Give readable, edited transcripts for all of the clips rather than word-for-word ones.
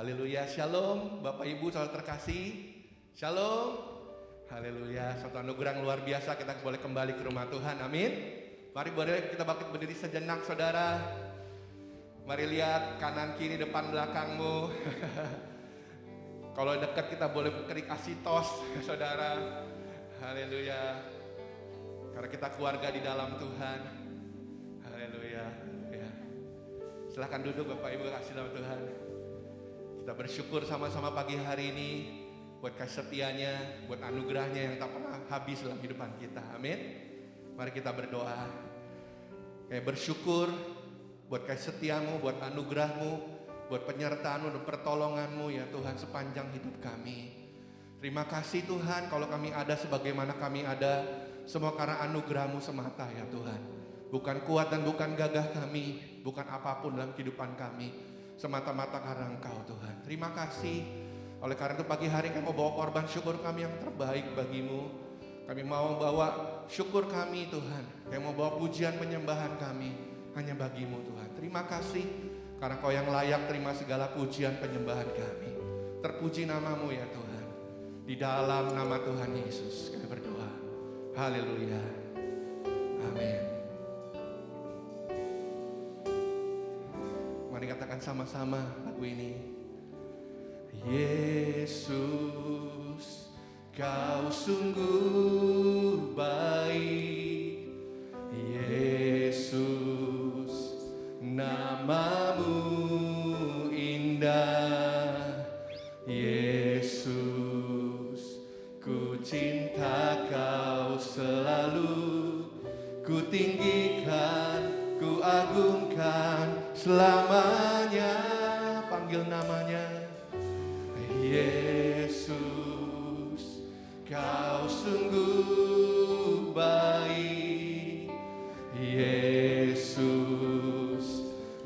Haleluya, shalom Bapak Ibu saudara terkasih. Shalom. Haleluya, suatu anugerah luar biasa kita boleh kembali ke rumah Tuhan, amin. Mari boleh kita bangkit berdiri sejenak saudara. Mari lihat kanan kiri depan belakangmu. Kalau dekat kita boleh kasih tos saudara. Haleluya. Karena kita keluarga di dalam Tuhan. Haleluya. Silahkan duduk Bapak Ibu kasih dalam Tuhan. Kita bersyukur sama-sama pagi hari ini buat kasih setianya, buat anugerahnya yang tak pernah habis dalam kehidupan kita. Amin. Mari kita berdoa. Kayak bersyukur buat kasih setiamu, buat anugerahmu, buat penyertaanmu dan pertolonganmu ya Tuhan sepanjang hidup kami. Terima kasih Tuhan kalau kami ada sebagaimana kami ada, semua karena anugerahmu semata ya Tuhan. Bukan kuat dan bukan gagah kami, bukan apapun dalam kehidupan kami. Semata-mata karena Engkau Tuhan. Terima kasih. Oleh karena itu pagi hari kami mau bawa korban syukur kami yang terbaik bagimu. Kami mau bawa syukur kami Tuhan. Kami mau bawa pujian penyembahan kami hanya bagimu Tuhan. Terima kasih karena Kau yang layak terima segala pujian penyembahan kami. Terpuji namamu ya Tuhan. Di dalam nama Tuhan Yesus kami berdoa. Haleluya. Amin. Mari katakan sama-sama lagu ini. Yesus, Kau sungguh baik. Yesus, namamu indah. Yesus, ku cinta Kau selalu. Ku tinggikan, ku agungkan selamanya. Panggil namanya. Yesus, Kau sungguh baik. Yesus,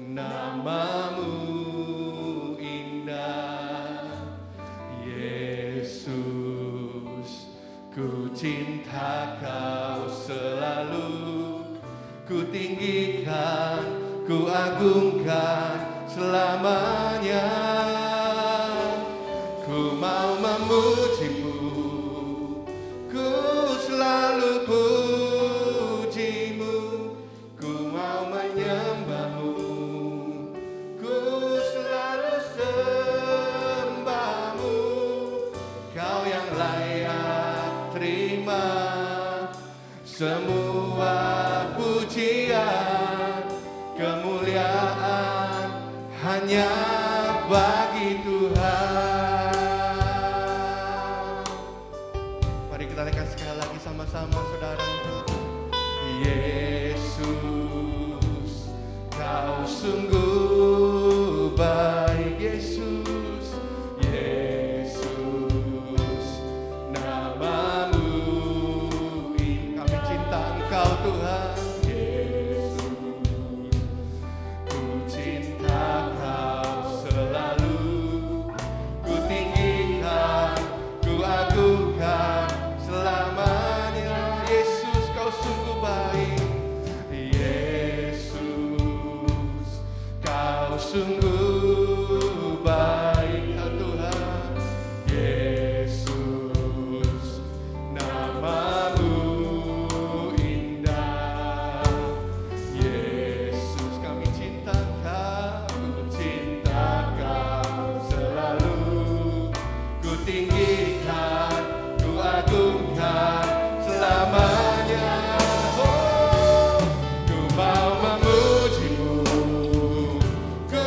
namamu indah. Yesus, ku cinta Kau selalu. Ku tinggikan, ku agungkan selamanya. Ku mau memujimu, ku selalu pujimu. Ku mau menyembahmu, ku selalu sembahmu. Kau yang layak terima semua pujian, kemuliaan hanya bagi Tuhan. Mari kita naikkan sekali lagi sama-sama saudara. Yesus, Kau sungguh baik. Yesus, Yesus, namamu indah. Kami cinta Engkau Tuhan. Sungguh baik ya Tuhan. Yesus, namamu indah. Yesus, kami cinta Kau, cinta Kau selalu. Ku tinggikan, ku agungkan selamanya. Oh, ku mau memujimu, ku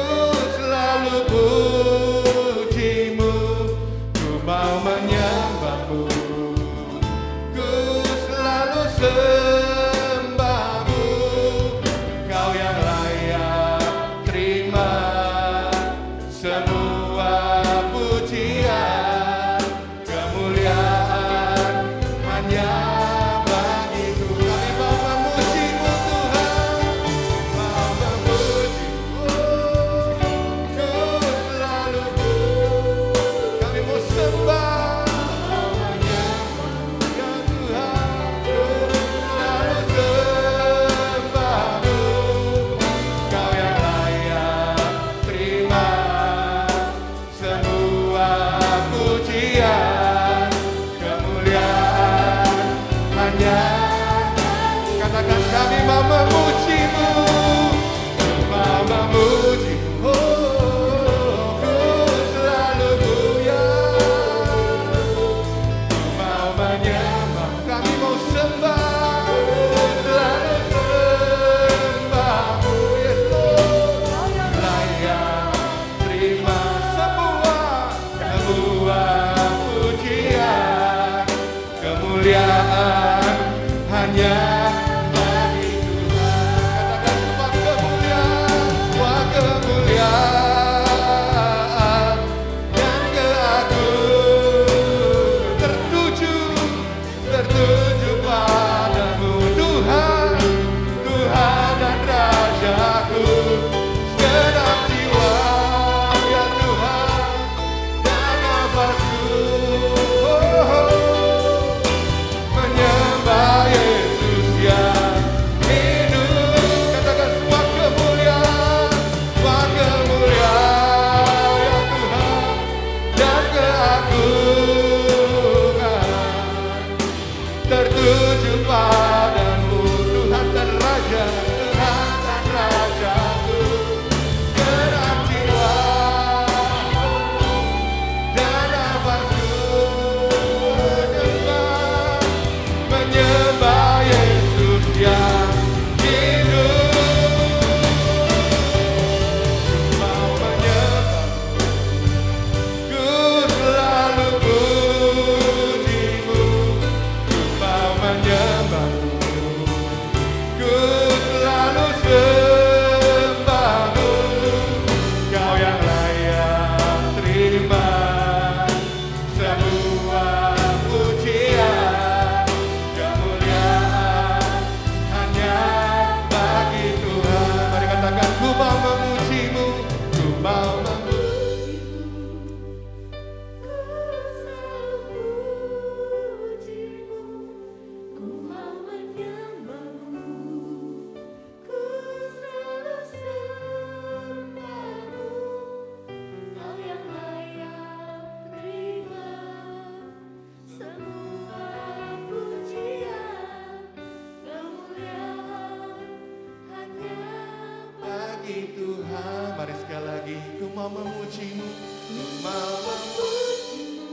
bagi Tuhan. Mari sekali lagi, ku mau memujimu, ku mau memujimu,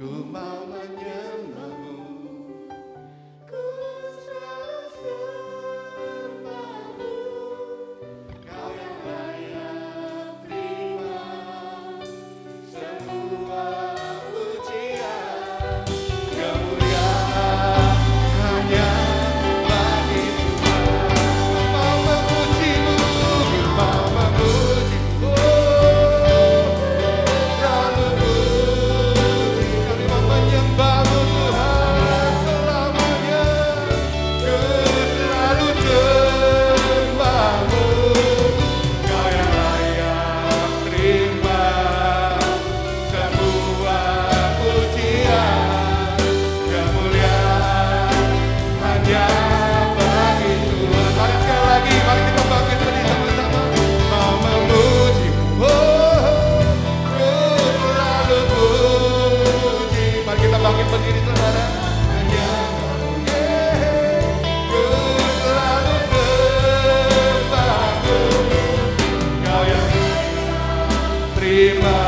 ku mau menyembahmu, ku selalu sembahmu. Kau yang layak terima semua pujian, kemuliaan hanya bagi Tuhan. Ku mau memujimu, ku mau memujimu, selalu puji. Kami mau menyembahmu Tuhan selamanya, ku selalu sembahmu. Kau yang layak terima semua pujian, kemuliaan hanya bagi Tuhan. Mari sekali lagi, mari kita bangkit berdiri sama-sama. Mau memujimu, ku selalu puji. Mari kita bangkit berdiri saudara. Hanya ku selalu sembahmu. Kau yang terima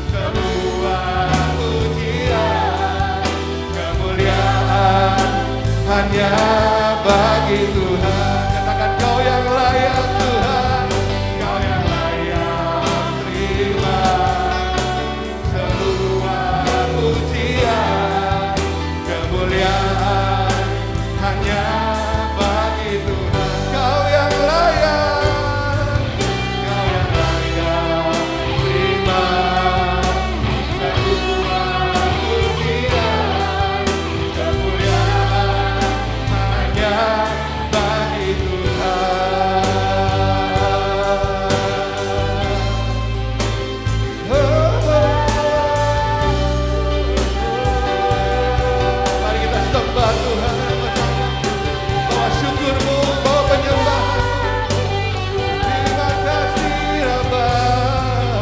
semua pujian, kemuliaan hanya bagi Tuhan. Katakan kau yang layak Tuhan, kau yang layak terima semua pujian, kemuliaan hanya bagi Tuhan. Kau yang layak, kau yang layak terima semua pujian, kemuliaan hanya bagi Tuhan. Mari kita sembah Tuhan bersama-sama. Bawa syukurmu, bawa penyembahan. Terima kasih Rabbah.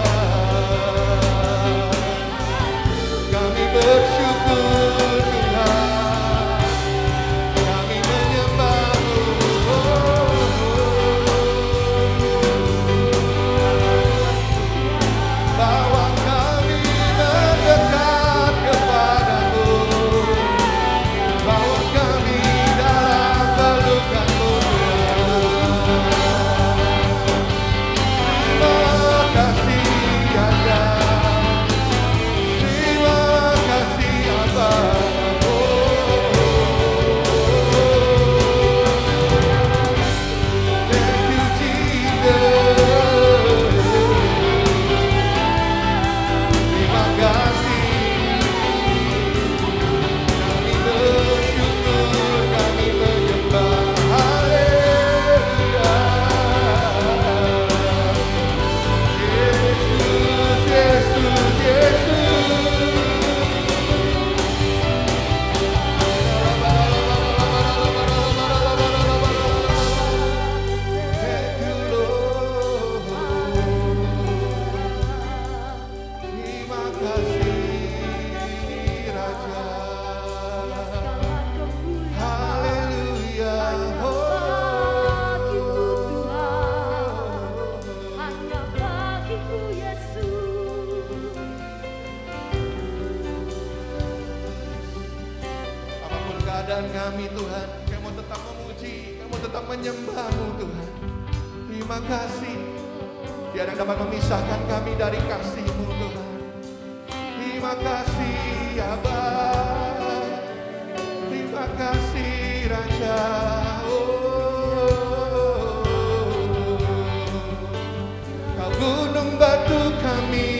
Kami bersyukur Tuhan, kami menyembahmu. Bawa kami mendekat kepadamu, bawa kami dalam pelukanmu Tuhan. Terima kasih Raja, terima kasih Abah. Thank you Jesus. Terima kasih. Kami bersyukur, kami menyembah. Haleluya. Yesus, Yesus, Yesus. Thank you Lord. Terima kasih Raja. Haleluya. Apapun keadaan kami Tuhan, kami mau tetap memuji, kami mau tetap menyembahmu Tuhan. Terima kasih. Tiada yang dapat memisahkan kami dari kasih-Mu Tuhan. Terima kasih Abah. Terima kasih Raja. Kau gunung batu kami,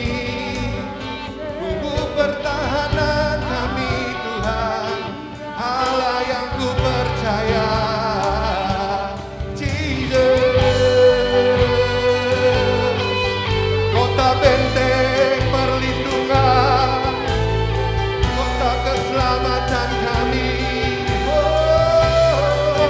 bumbu pertahanan kami Tuhan. Allah yang ku percaya, Jesus. Kota benteng perlindungan, kota keselamatan kami. Oh,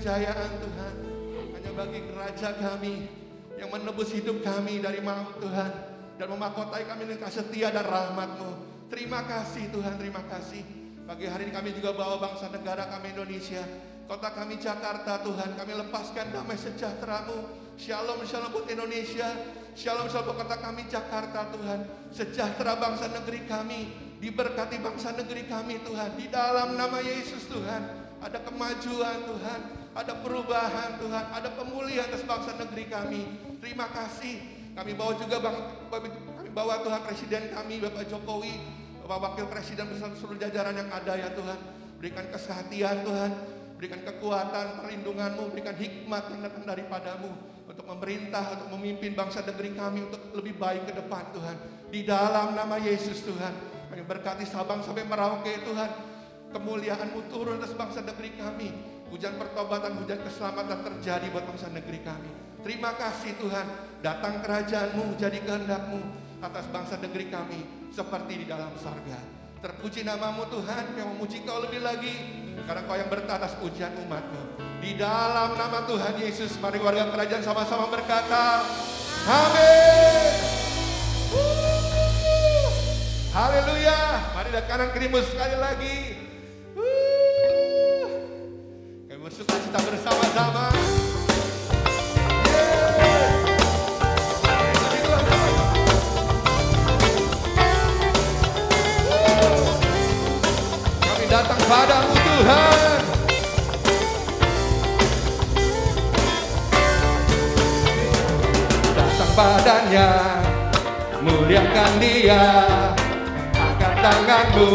kejayaan Tuhan hanya bagi Raja kami yang menebus hidup kami dari maut Tuhan dan memahkotai kami dengan kasih setia dan rahmat-Mu. Terima kasih Tuhan, terima kasih. Pagi hari ini kami juga bawa bangsa negara kami Indonesia, kota kami Jakarta Tuhan, kami lepaskan damai sejahtera-Mu. Shalom, shalom buat Indonesia, shalom, shalom buat kota kami Jakarta Tuhan. Sejahtera bangsa negeri kami, diberkati bangsa negeri kami Tuhan. Di dalam nama Yesus Tuhan, ada kemajuan Tuhan, ada perubahan Tuhan, ada pemulihan atas bangsa negeri kami. Terima kasih. Kami bawa juga kami bawa Tuhan Presiden kami Bapak Jokowi, Bapak Wakil Presiden beserta seluruh jajaran yang ada ya Tuhan. Berikan kesehatan Tuhan, berikan kekuatan, perlindungan-Mu, berikan hikmat yang datang daripada-Mu untuk memerintah, untuk memimpin bangsa negeri kami untuk lebih baik ke depan Tuhan. Di dalam nama Yesus Tuhan, kami berkati Sabang sampai Merauke Tuhan. Kemuliaan-Mu turun atas bangsa negeri kami. Hujan pertobatan, hujan keselamatan terjadi buat bangsa negeri kami. Terima kasih Tuhan, datang kerajaan-Mu, jadi kehendak-Mu atas bangsa negeri kami seperti di dalam sarga. Terpuji nama-Mu Tuhan, yang memuji Kau lebih lagi karena Kau yang bertata atas pujian umat-Mu. Di dalam nama Tuhan Yesus, mari warga kerajaan sama-sama berkata, Amin. Haleluya. Mari lihat kanan kirimu sekali lagi. Kami bersuka cita bersama-sama. Kami datang padamu Tuhan. Datang padanya, muliakan Dia, angkat tanganmu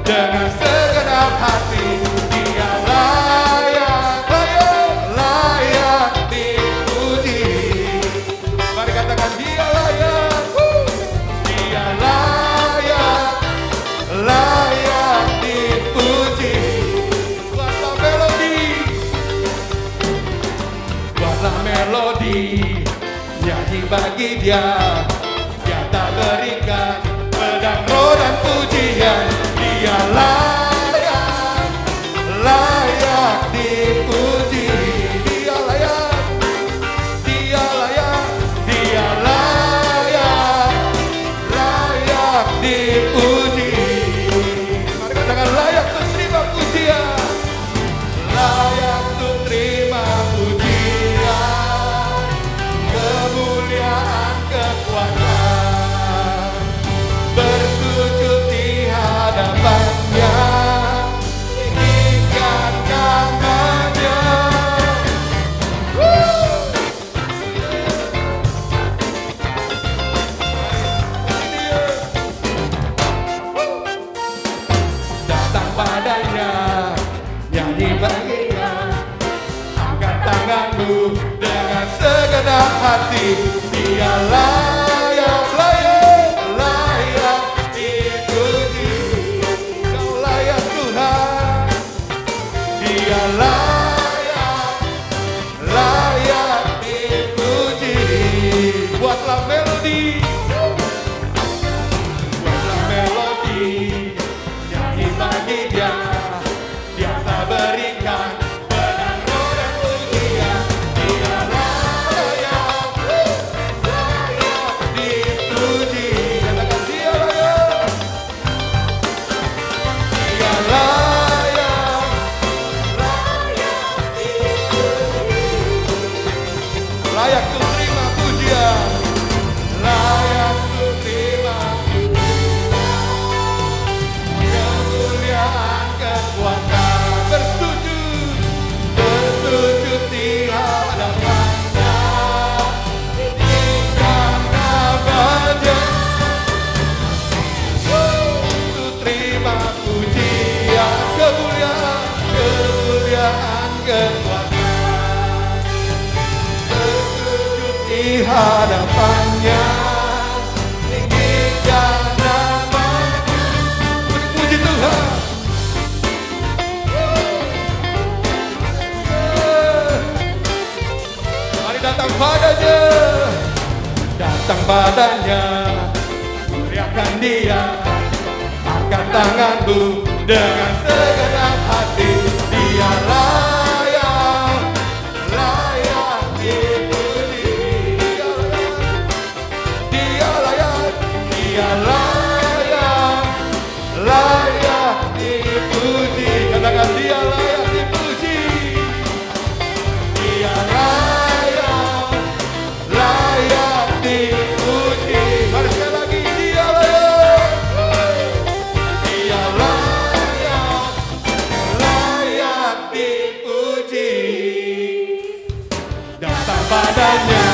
dengan segenap hati. Dia layak, layak, layak dipuji. Mari katakan Dia layak, Dia layak, layak dipuji. Buatlah melodi, buatlah melodi, nyanyi bagi Dia. Dia tak berikan pedang roh dan pujian. Dia layak, layak dipuji. Dia layak, Dia layak, Dia layak, layak dipuji. Mari katakan layak untuk terima pujian, layak untuk terima pujian, kemuliaan, kekuatan, bersujud di hadapannya, tinggikan namanya. Datang padanya, nyanyi baginya, angkat tanganmu dengan segenap hati. Dia layak, layak, layak dipuji. Kau layak Tuhan. Dia layak, layak dipuji. Buatlah melodi, buatlah melodi, nyanyi bagi Dia. Dia tak berikan pedang roh dan pujian. Dia layak, layak dipuji. Katakan Dia layak, Dia layak, layak dipuji. Layak untuk terima pujian, layak untuk terima kemuliaan, kekuatan, bersujud, bersujud di hadapannya, tinggikan namanya. Untuk terima pujian, kemuliaan, kemuliaan, kekuatan, bersujud di hadapannya, tinggikan namanya. Puji Tuhan. Mari datang padanya, datang padanya, muliakan Dia, angkat tanganmu dengan segenap hati. Dia layak, layak dipuji. Dia layak, Dia layak, layak dipuji. Katakan Dia layak dipuji. Dia layak, layak dipuji. Mari sekali lagi, Dia layak, Dia layak, layak dipuji. Datang padanya.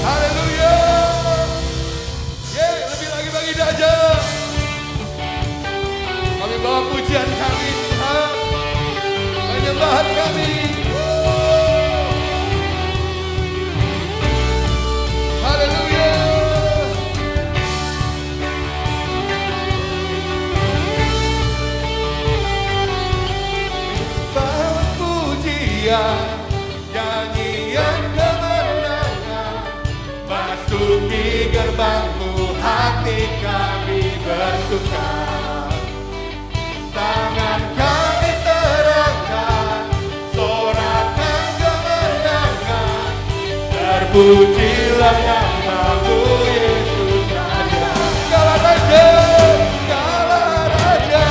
Haleluya. Lebih lagi bagi Dia aja. Kami bawa pujian kami Tuhan, penyembahan kami. Haleluya. Bawa pujian, nyanyian kemenangan, masuki gerbangmu, hati kami bersuka. Tangan kami terangkan, sorakan kemenangan, Pujilah namamu Yesus Raja. Segala raja, segala raja.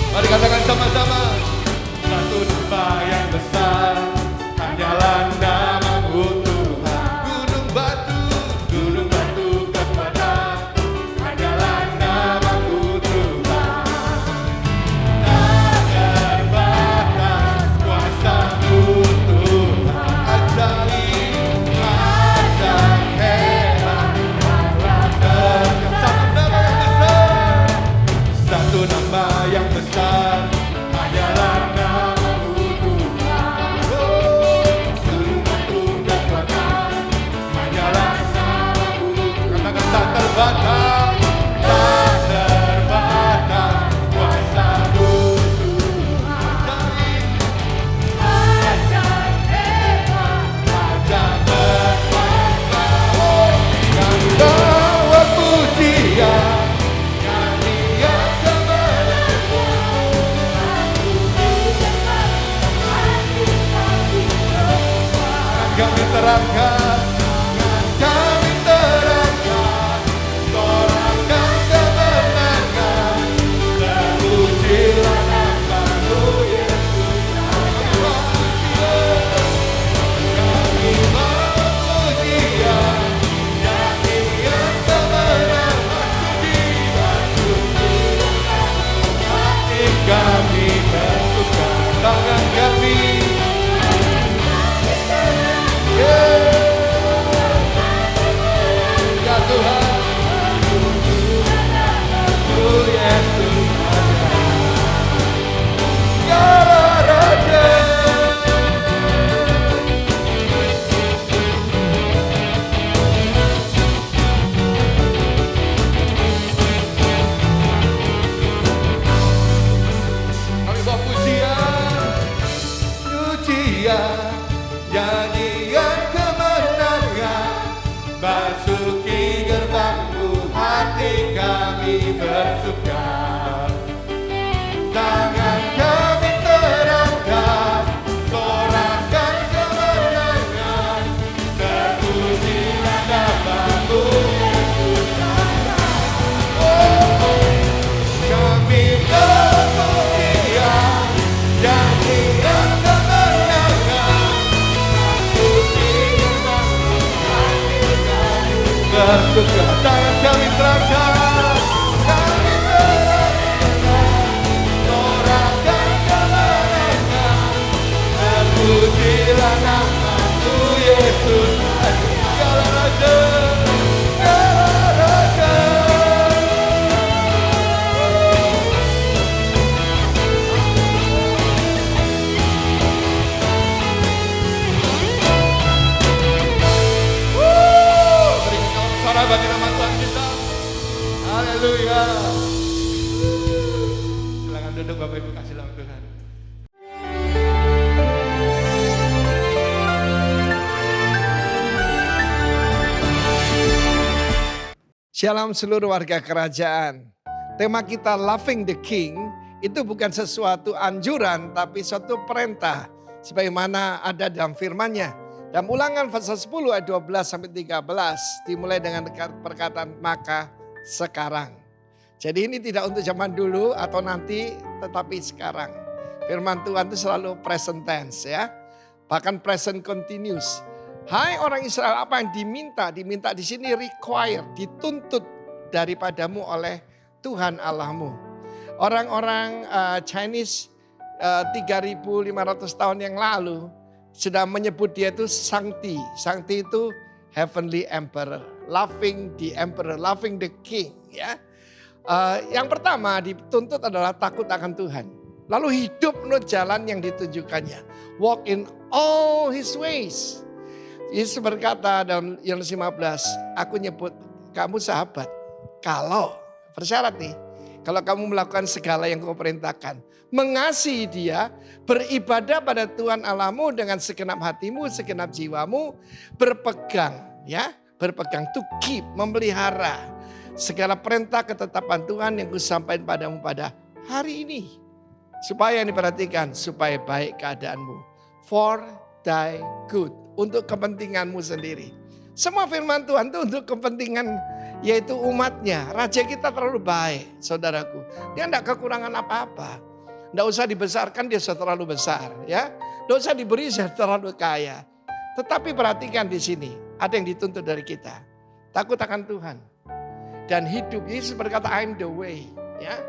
Mari katakan sama-sama. Satu nama yang besar, hanyalah namamu Tuhan. Gunung batu kekuatan, hanyalah namamu Tuhan. Tak terbatas kuasa-Mu Tuhan. Ajaib, hebat, satu nama yang besar, hanyalah namamu Tuhan. Gunung batu kekuatan, hanyalah namamu Tuhan. Katakan tak terbatas kuasa-Mu Tuhan. Ajaib berkuasa, kami bawa pujian, nyanyian kami terangkan, sorakan kemenangan, terpujilah namamu Yesus. Kami mau pujian, nyanyian kemenangan, suci, hati kami bersuka, tangan kami. Ya Tuhan, Yesus segala raja. Kami bawa pujian, nyanyian kemenangan, masuki gerbang-Mu, hati kami bersuka, tangan kami terangkat, sorakan kemenangan, terpujilah namamu Yesus. Kami berpujian, nyanyian kemenangan, bersuka, tangan kami terangkat, sorakan kemenangan, terpujilah namamu Yesus. Segala raja, segala raja. Suara bagi nama Tuhan kita. Haleluya. Silakan duduk Bapak Ibu, kasih nama Tuhan. Shalom seluruh warga kerajaan. Tema kita Loving the King itu bukan sesuatu anjuran tapi suatu perintah. Sebagaimana ada dalam firman-Nya. Dalam Ulangan pasal 10 ayat 12 sampai 13 dimulai dengan perkataan maka sekarang. Jadi ini tidak untuk zaman dulu atau nanti tetapi sekarang. Firman Tuhan itu selalu present tense ya. Bahkan present continuous. Hai orang Israel, apa yang diminta? Diminta di sini require, dituntut daripadamu oleh Tuhan Allahmu. Orang-orang Chinese 3.500 tahun yang lalu sudah menyebut dia itu Sangti. Sangti itu Heavenly Emperor, loving the Emperor, loving the King. Ya, yang pertama dituntut adalah takut akan Tuhan. Lalu hidup menurut jalan yang ditunjukkannya. Walk in all His ways. Yesus berkata dalam Yohanes 15, aku nyebut kamu sahabat. Kalau, bersyarat nih, kalau kamu melakukan segala yang kau perintahkan. Mengasihi dia, beribadah pada Tuhan Allahmu dengan segenap hatimu, segenap jiwamu. Berpegang, ya, berpegang, to keep, memelihara. segala perintah ketetapan Tuhan yang kusampaikan padamu pada hari ini. Supaya yang diperhatikan, supaya baik keadaanmu. For thy good, untuk kepentinganmu sendiri. Semua firman Tuhan itu untuk kepentingan yaitu umatnya. Raja kita terlalu baik, saudaraku. Dia tidak kekurangan apa-apa. Tidak usah dibesarkan, dia sudah terlalu besar. Ya, tidak usah diberi, sudah terlalu kaya. Tetapi perhatikan di sini, ada yang dituntut dari kita. Takut akan Tuhan. Dan hidup, Yesus berkata, I'm the way. Ya,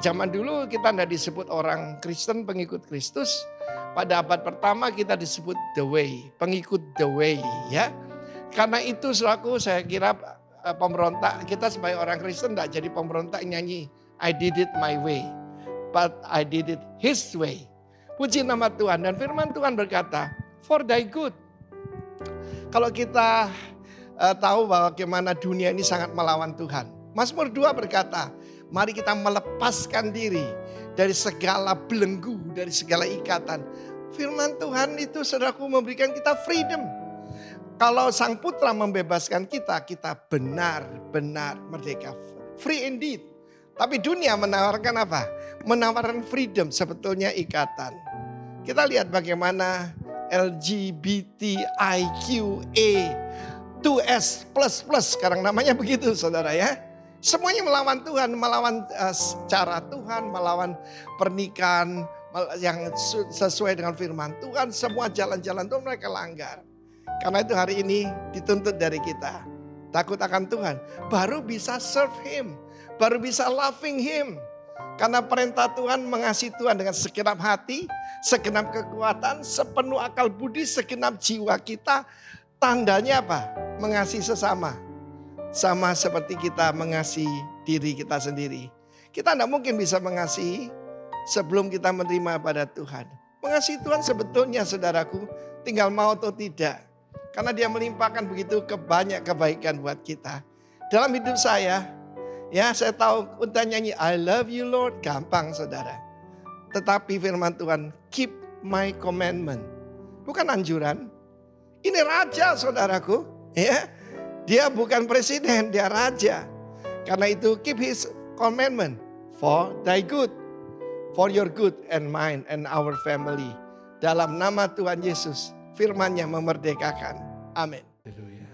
zaman dulu kita tidak disebut orang Kristen, pengikut Kristus. Pada abad pertama kita disebut the way, pengikut the way. Ya, karena itu selaku saya kira pemberontak, kita sebagai orang Kristen tidak jadi pemberontak nyanyi I did it my way, but I did it His way. Puji nama Tuhan. Dan firman Tuhan berkata, for thy good. Kalau kita tahu bahwa bagaimana dunia ini sangat melawan Tuhan. Mazmur 2 berkata, mari kita melepaskan diri dari segala belenggu, dari segala ikatan. Firman Tuhan itu saudaraku memberikan kita freedom. Kalau Sang Putra membebaskan kita, kita benar-benar merdeka. Free indeed. Tapi dunia menawarkan apa? Menawarkan freedom, sebetulnya ikatan. Kita lihat bagaimana LGBTIQA 2S++, sekarang namanya begitu saudara ya. Semuanya melawan Tuhan, melawan cara Tuhan, melawan pernikahan yang sesuai dengan firman Tuhan. Semua jalan-jalan Tuhan mereka langgar. Karena itu hari ini dituntut dari kita. Takut akan Tuhan. Baru bisa serve Him. Baru bisa loving Him. Karena perintah Tuhan mengasihi Tuhan dengan segenap hati, segenap kekuatan, sepenuh akal budi, segenap jiwa kita. Tandanya apa? Mengasihi sesama. Sama seperti kita mengasihi diri kita sendiri. Kita tidak mungkin bisa mengasihi sebelum kita menerima pada Tuhan. Mengasihi Tuhan sebetulnya saudaraku tinggal mau atau tidak. Karena dia melimpahkan begitu banyak kebaikan buat kita. Dalam hidup saya, ya saya tahu untuk nyanyi I love you Lord, gampang saudara. Tetapi firman Tuhan, keep my commandment. Bukan anjuran. Ini raja saudaraku. Ya, dia bukan presiden, dia raja. Karena itu keep his commandment for thy good. For your good and mine and our family. Dalam nama Tuhan Yesus, firman-Nya memerdekakan. Amin. Haleluya.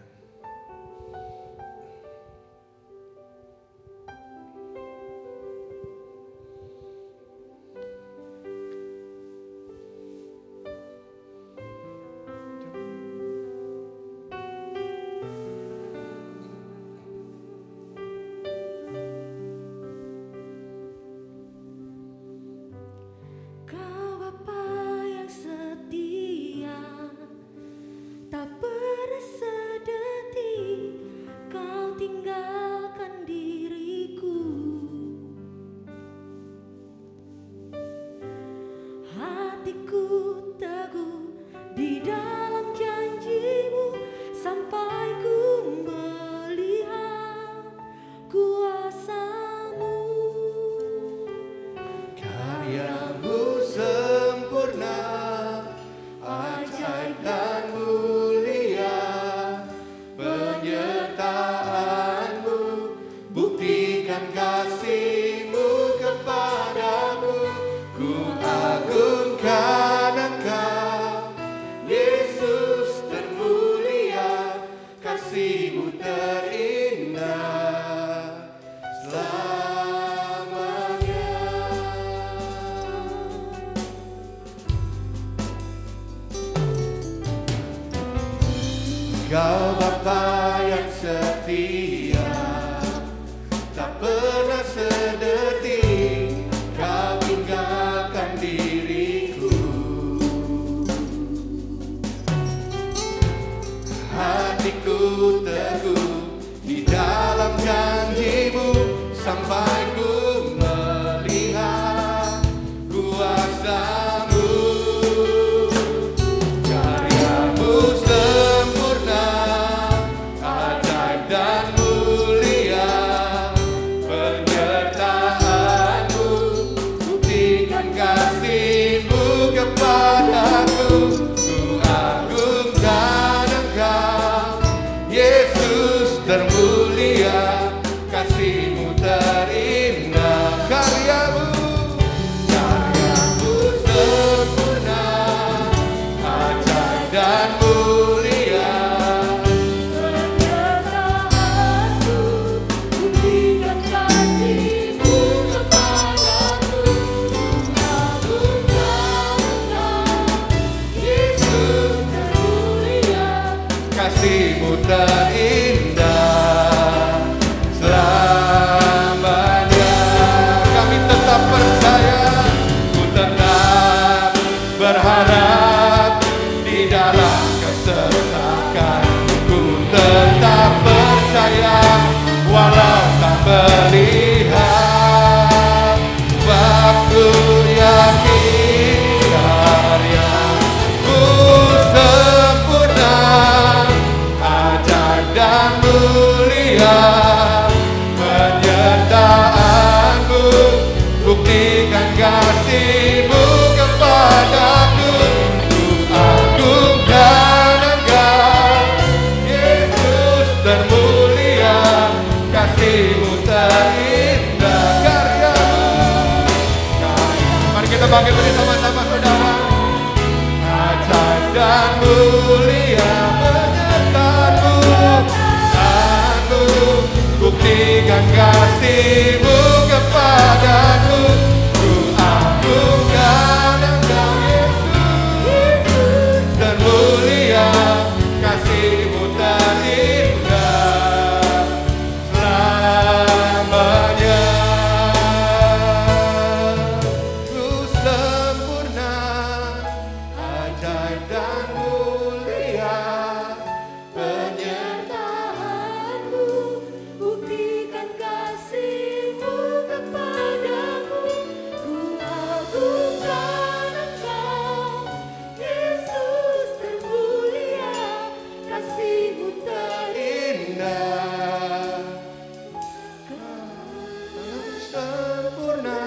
Kau Bapa yang setia, tak pernah sedetik kau tinggalkan diriku. Hatiku teguh di dalam janji-Mu sampai ku melihat kuasa-Mu. Karyamu sempurna, ajaib dan mulia. Penyertaan-Mu buktikan kasih-Mu kepadaku. Ku agungkan Engkau, Yesus termulia. Kasih-Mu terindah selamanya. Kau Bapa yang setia, tak pernah sedetik kau tinggalkan diriku. Hatiku teguh di dalam janji-Mu sampai ku melihat kuasa-Mu. Karya-Mu sempurna, ajaib dan mulia. dan mulia. Penyertaanku, buktikan kasih-Mu kepadaku. Agungkan Engkau, Yesus termulia. Kasih-Mu terindah selamanya. Kami tetap percaya, ku tetap berharap di dalam kesesakan. Ku tetap percaya walau tak melihat. Waktu yakin karya-Mu sempurna, ajaib dan mulia. Penyertaan-Mu, buktikan kasih-Mu kepadaku. Ku agungkan Engkau, Yesus termulia. Kasih-Mu terindah, karya-Mu. Mari kita bangkit bersama-sama saudara. Ajaib dan mulia penyertaan-Mu, penyertaan-Mu, buktikan kasih-Mu kepadaku. Ku agungkan Engkau, Yesus termulia. Kasih-Mu terindah selamanya. Ku sempurna, ajaib dan mulia. Penyertaan-Mu, buktikan kasih-Mu kepadaku. Ku agungkan Engkau, Yesus termulia. Kasih-Mu Indah, sempurna,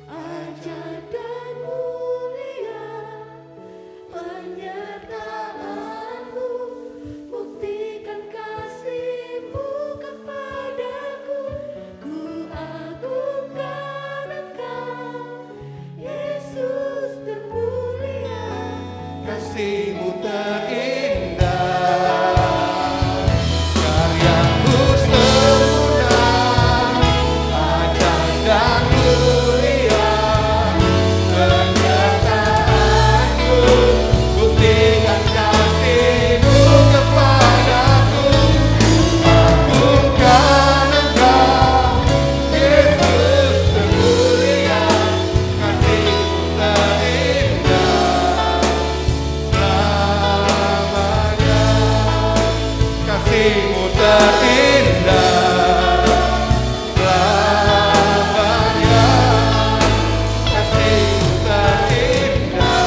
ajaib dan mulia. Penyertaan-Mu, buktikan kasih-Mu kepadaku. Ku agungkan Engkau, Yesus termulia. kasih-Mu terindah, karya-Mu sempurna, ajaib dan mulia. Penyertaan-Mu, buktikan kasih-Mu kepadaku. Agungkan Engkau, Yesus termulia. Kasih-Mu terindah selamanya. Kasih-Mu terindah selamanya. Kasih-Mu terindah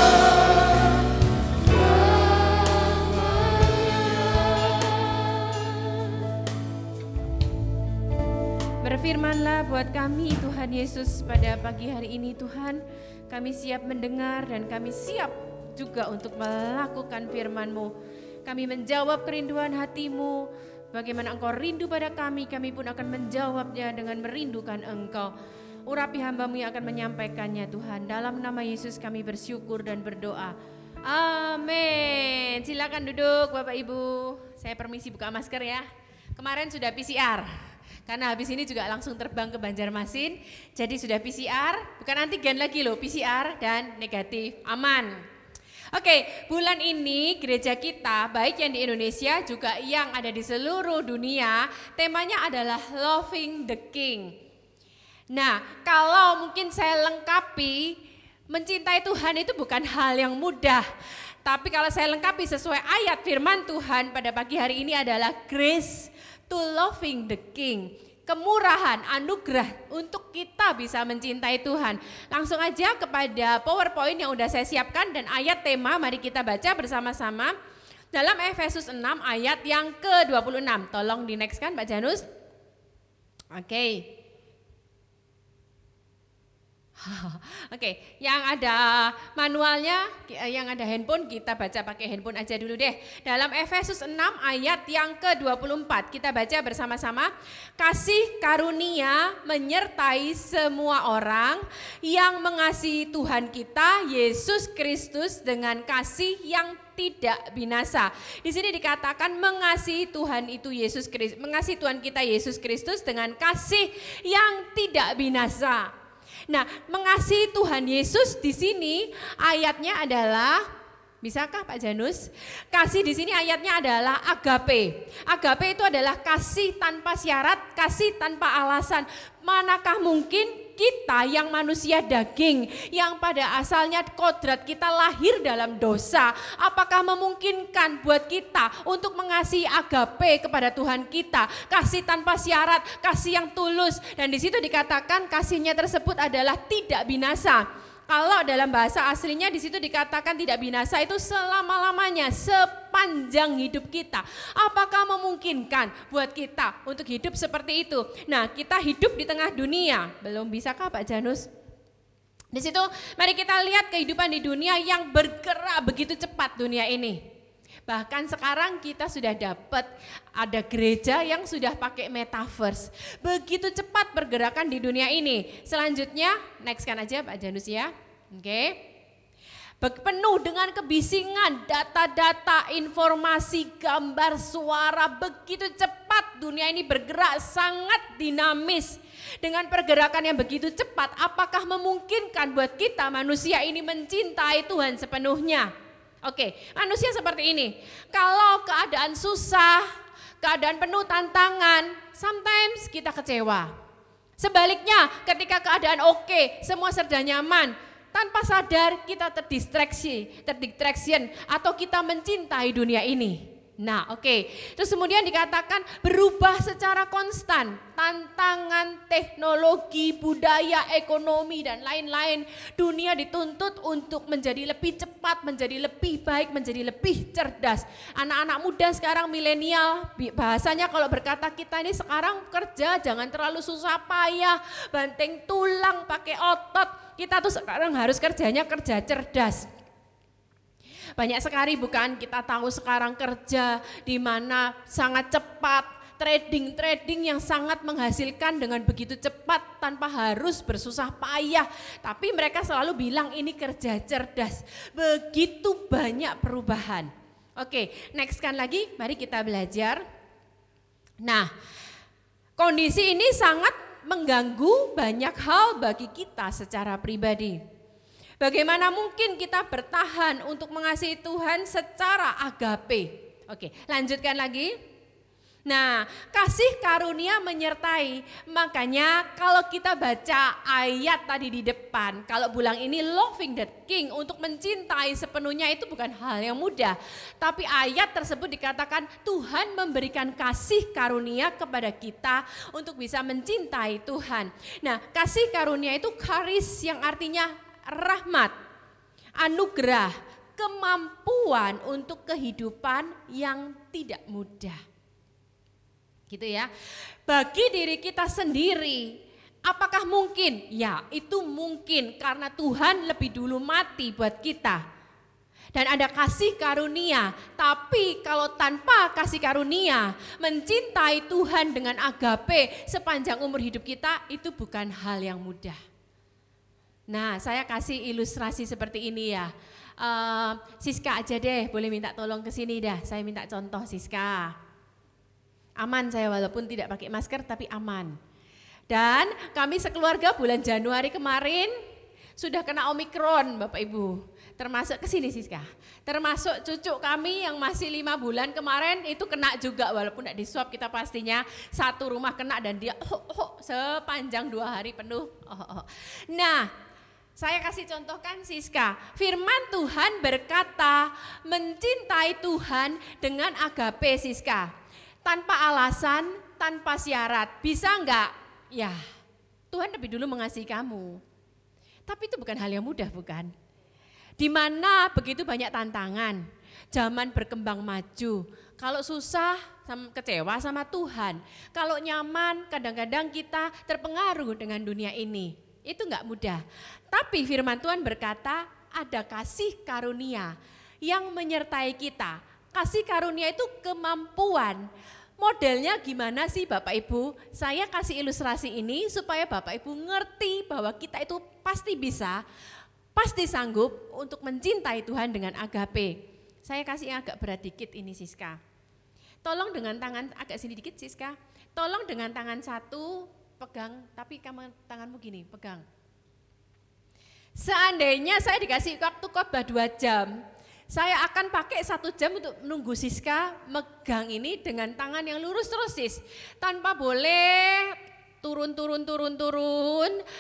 Berfirmanlah buat kami Tuhan Yesus pada pagi hari ini Tuhan. Kami siap mendengar dan kami siap juga untuk melakukan firman-Mu. Kami menjawab kerinduan hati-Mu. Bagaimana Engkau rindu pada kami pun akan menjawabnya dengan merindukan Engkau. Urapi hamba-Mu yang akan menyampaikannya Tuhan. Dalam nama Yesus kami bersyukur dan berdoa. Amin. Silakan duduk Bapak Ibu. Saya permisi buka masker ya. Kemarin sudah PCR. Karena habis ini juga langsung terbang ke Banjarmasin. Jadi sudah PCR, bukan antigen lagi loh, PCR dan negatif, aman. Oke, bulan ini gereja kita, baik yang di Indonesia juga yang ada di seluruh dunia, temanya adalah Loving the King. Nah, kalau mungkin saya lengkapi, mencintai Tuhan itu bukan hal yang mudah. Tapi kalau saya lengkapi sesuai ayat firman Tuhan pada pagi hari ini adalah grace to loving the King. Kemurahan, anugerah untuk kita bisa mencintai Tuhan. Langsung aja kepada PowerPoint yang udah saya siapkan dan ayat tema mari kita baca bersama-sama. Dalam Efesus 6 ayat yang ke-26. Tolong di next kan Pak Janus. Oke. Oke, yang ada manualnya, yang ada handphone, kita baca pakai handphone aja dulu deh. Dalam Efesus 6 ayat yang ke-24, kita baca bersama-sama. Kasih karunia menyertai semua orang yang mengasihi Tuhan kita, Yesus Kristus dengan kasih yang tidak binasa. Di sini dikatakan mengasihi Tuhan itu Yesus Kristus, mengasihi Tuhan kita Yesus Kristus dengan kasih yang tidak binasa. Nah, mengasihi Tuhan Yesus di sini ayatnya adalah, bisakah Pak Janus? Kasih di sini ayatnya adalah agape. Agape itu adalah kasih tanpa syarat, kasih tanpa alasan. Manakah mungkin kita yang manusia daging, yang pada asalnya kodrat kita lahir dalam dosa, apakah memungkinkan buat kita untuk mengasihi agape kepada Tuhan kita, kasih tanpa syarat, kasih yang tulus, dan di situ dikatakan kasihnya tersebut adalah tidak binasa. Kalau dalam bahasa aslinya di situ dikatakan tidak binasa itu selama-lamanya, sepanjang hidup kita. Apakah memungkinkan buat kita untuk hidup seperti itu? Nah, kita hidup di tengah dunia. Belum bisakah Pak Janus? Di situ mari kita lihat kehidupan di dunia yang bergerak begitu cepat dunia ini. Bahkan sekarang kita sudah dapat ada gereja yang sudah pakai metaverse. Begitu cepat pergerakan di dunia ini. Selanjutnya, next kan aja Pak Janus ya. Oke. Penuh dengan kebisingan, data-data, informasi, gambar, suara. Begitu cepat dunia ini bergerak, sangat dinamis. Dengan pergerakan yang begitu cepat, apakah memungkinkan buat kita manusia ini mencintai Tuhan sepenuhnya? Oke, manusia seperti ini. Kalau keadaan susah, keadaan penuh tantangan, sometimes kita kecewa. Sebaliknya, ketika keadaan oke, semua serba nyaman, tanpa sadar kita terdistraction atau kita mencintai dunia ini. Nah, oke. Terus kemudian dikatakan berubah secara konstan, tantangan teknologi, budaya, ekonomi dan lain-lain. Dunia dituntut untuk menjadi lebih cepat, menjadi lebih baik, menjadi lebih cerdas. Anak-anak muda sekarang milenial, bahasanya kalau berkata kita ini sekarang kerja jangan terlalu susah payah, banting tulang, pakai otot. Kita tuh sekarang harus kerjanya kerja cerdas. Banyak sekali bukan kita tahu sekarang kerja di mana sangat cepat, trading yang sangat menghasilkan dengan begitu cepat tanpa harus bersusah payah. Tapi mereka selalu bilang ini kerja cerdas. Begitu banyak perubahan. Oke, next kan lagi, mari kita belajar. Nah, kondisi ini sangat mengganggu banyak hal bagi kita secara pribadi. Bagaimana mungkin kita bertahan untuk mengasihi Tuhan secara agape? Oke, lanjutkan lagi. Nah, kasih karunia menyertai. Makanya kalau kita baca ayat tadi di depan, kalau bilang ini loving the king, untuk mencintai sepenuhnya itu bukan hal yang mudah. Tapi ayat tersebut dikatakan Tuhan memberikan kasih karunia kepada kita untuk bisa mencintai Tuhan. Nah, kasih karunia itu charis yang artinya rahmat, anugerah, kemampuan untuk kehidupan yang tidak mudah. Gitu ya. Bagi diri kita sendiri, apakah mungkin? Ya, itu mungkin karena Tuhan lebih dulu mati buat kita. Dan ada kasih karunia, tapi kalau tanpa kasih karunia, mencintai Tuhan dengan agape sepanjang umur hidup kita, itu bukan hal yang mudah. Nah, saya kasih ilustrasi seperti ini ya. Siska aja deh, boleh minta tolong ke sini dah. Saya minta contoh Siska. Aman saya walaupun tidak pakai masker tapi aman. Dan kami sekeluarga bulan Januari kemarin sudah kena Omikron Bapak Ibu. Termasuk ke sini Siska. Termasuk cucu kami yang masih 5 bulan kemarin itu kena juga walaupun tidak diswab kita pastinya satu rumah kena dan dia sepanjang 2 hari penuh. Nah, saya kasih contohkan Siska, firman Tuhan berkata mencintai Tuhan dengan agape Siska. Tanpa alasan, tanpa syarat, bisa enggak? Ya, Tuhan lebih dulu mengasihi kamu. Tapi itu bukan hal yang mudah bukan? Di mana begitu banyak tantangan, zaman berkembang maju. Kalau susah, kecewa sama Tuhan. Kalau nyaman, kadang-kadang kita terpengaruh dengan dunia ini. Itu enggak mudah. Tapi firman Tuhan berkata ada kasih karunia yang menyertai kita. Kasih karunia itu kemampuan. Modelnya gimana sih Bapak Ibu? Saya kasih ilustrasi ini supaya Bapak Ibu ngerti bahwa kita itu pasti bisa, pasti sanggup untuk mencintai Tuhan dengan agape. Saya kasih yang agak berat dikit ini Siska. Tolong dengan tangan agak sini dikit Siska. Tolong dengan tangan satu pegang, tapi kamu tanganmu gini, pegang. Seandainya saya dikasih waktu khotbah 2 jam, saya akan pakai 1 jam untuk menunggu Siska megang ini dengan tangan yang lurus terus Sis. Tanpa boleh turun,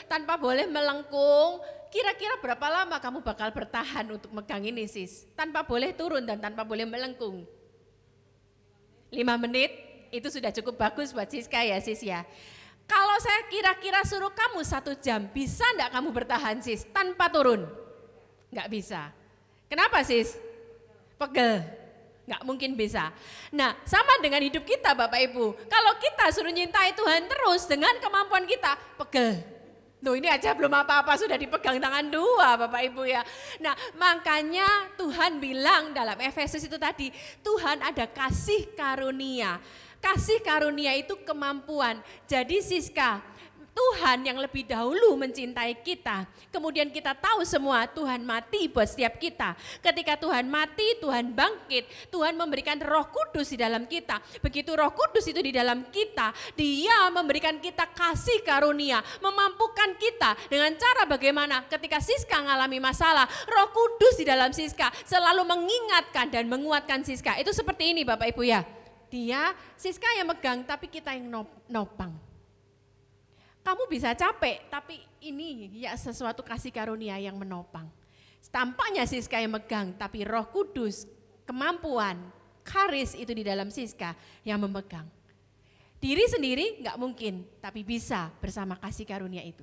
tanpa boleh melengkung. Kira-kira berapa lama kamu bakal bertahan untuk megang ini Sis? Tanpa boleh turun dan tanpa boleh melengkung. 5 menit, itu sudah cukup bagus buat Siska ya Sis ya. Kalau saya kira-kira suruh kamu 1 jam, bisa enggak kamu bertahan Sis tanpa turun? Enggak bisa. Kenapa Sis? Pegel, nggak mungkin bisa. Nah sama dengan hidup kita Bapak Ibu. Kalau kita suruh nyintai Tuhan terus dengan kemampuan kita, pegel. Loh ini aja belum apa-apa sudah dipegang tangan 2 Bapak Ibu ya. Nah makanya Tuhan bilang dalam Efesus itu tadi, Tuhan ada kasih karunia. Kasih karunia itu kemampuan. Jadi Siska, Tuhan yang lebih dahulu mencintai kita. Kemudian kita tahu semua Tuhan mati buat setiap kita. Ketika Tuhan mati, Tuhan bangkit. Tuhan memberikan Roh Kudus di dalam kita. Begitu Roh Kudus itu di dalam kita, Dia memberikan kita kasih karunia. Memampukan kita dengan cara bagaimana ketika Siska mengalami masalah. Roh Kudus di dalam Siska selalu mengingatkan dan menguatkan Siska. Itu seperti ini Bapak Ibu ya. Siska yang megang tapi kita yang nopang. Kamu bisa capek, tapi ini ya sesuatu kasih karunia yang menopang. Tampaknya Siska yang megang, tapi Roh Kudus, kemampuan, karis itu di dalam Siska yang memegang. Diri sendiri nggak mungkin, tapi bisa bersama kasih karunia itu.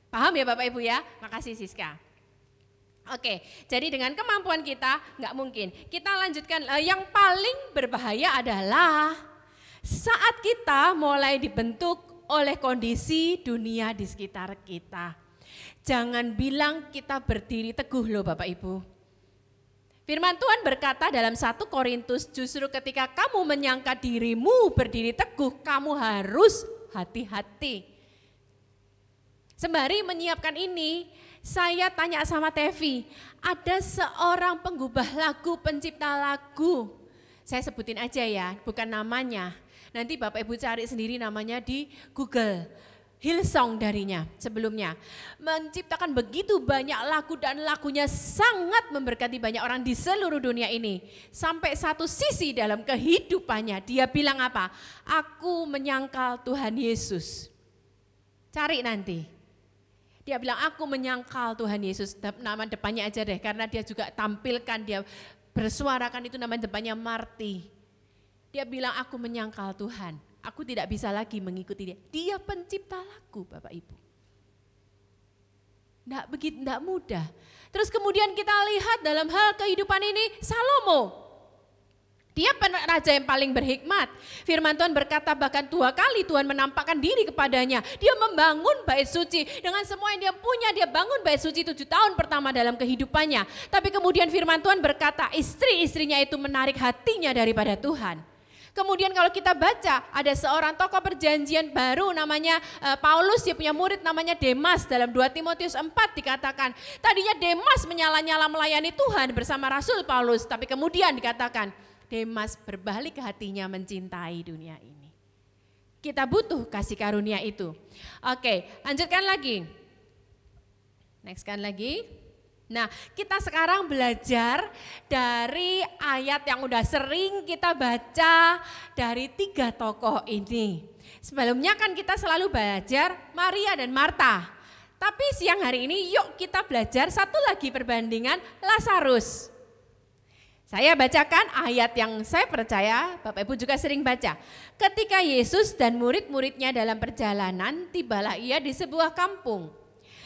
Paham ya Bapak Ibu ya? Makasih Siska. Oke, jadi dengan kemampuan kita nggak mungkin. Kita lanjutkan, yang paling berbahaya adalah saat kita mulai dibentuk oleh kondisi dunia di sekitar kita. Jangan bilang kita berdiri teguh loh Bapak Ibu. Firman Tuhan berkata dalam 1 Korintus, justru ketika kamu menyangka dirimu berdiri teguh, kamu harus hati-hati. Sembari menyiapkan ini, saya tanya sama Tevi, ada seorang penggubah lagu, pencipta lagu. Saya sebutin aja ya, bukan namanya. Nanti Bapak Ibu cari sendiri namanya di Google. Hillsong darinya sebelumnya. Menciptakan begitu banyak lagu dan lagunya sangat memberkati banyak orang di seluruh dunia ini. Sampai satu sisi dalam kehidupannya dia bilang apa? Aku menyangkal Tuhan Yesus. Cari nanti. Dia bilang aku menyangkal Tuhan Yesus. Nama depannya aja deh karena dia juga tampilkan, dia bersuarakan itu nama depannya Marty. Dia bilang aku menyangkal Tuhan, aku tidak bisa lagi mengikuti dia. Dia pencipta lagu Bapak Ibu. Enggak mudah. Terus kemudian kita lihat dalam hal kehidupan ini Salomo. Dia raja yang paling berhikmat. Firman Tuhan berkata bahkan 2 kali Tuhan menampakkan diri kepadanya. Dia membangun bait suci dengan semua yang dia punya. Dia bangun bait suci 7 tahun pertama dalam kehidupannya. Tapi kemudian firman Tuhan berkata istri-istrinya itu menarik hatinya daripada Tuhan. Kemudian kalau kita baca ada seorang tokoh perjanjian baru namanya Paulus, dia punya murid namanya Demas. Dalam 2 Timotius 4 dikatakan tadinya Demas menyala-nyala melayani Tuhan bersama Rasul Paulus. Tapi kemudian dikatakan Demas berbalik hatinya mencintai dunia ini. Kita butuh kasih karunia itu. Oke, lanjutkan lagi. Nextkan lagi. Nah, kita sekarang belajar dari ayat yang udah sering kita baca dari 3 tokoh ini. Sebelumnya kan kita selalu belajar Maria dan Marta. Tapi siang hari ini yuk kita belajar satu lagi perbandingan Lazarus. Saya bacakan ayat yang saya percaya Bapak Ibu juga sering baca. Ketika Yesus dan murid-muridnya dalam perjalanan, tibalah ia di sebuah kampung.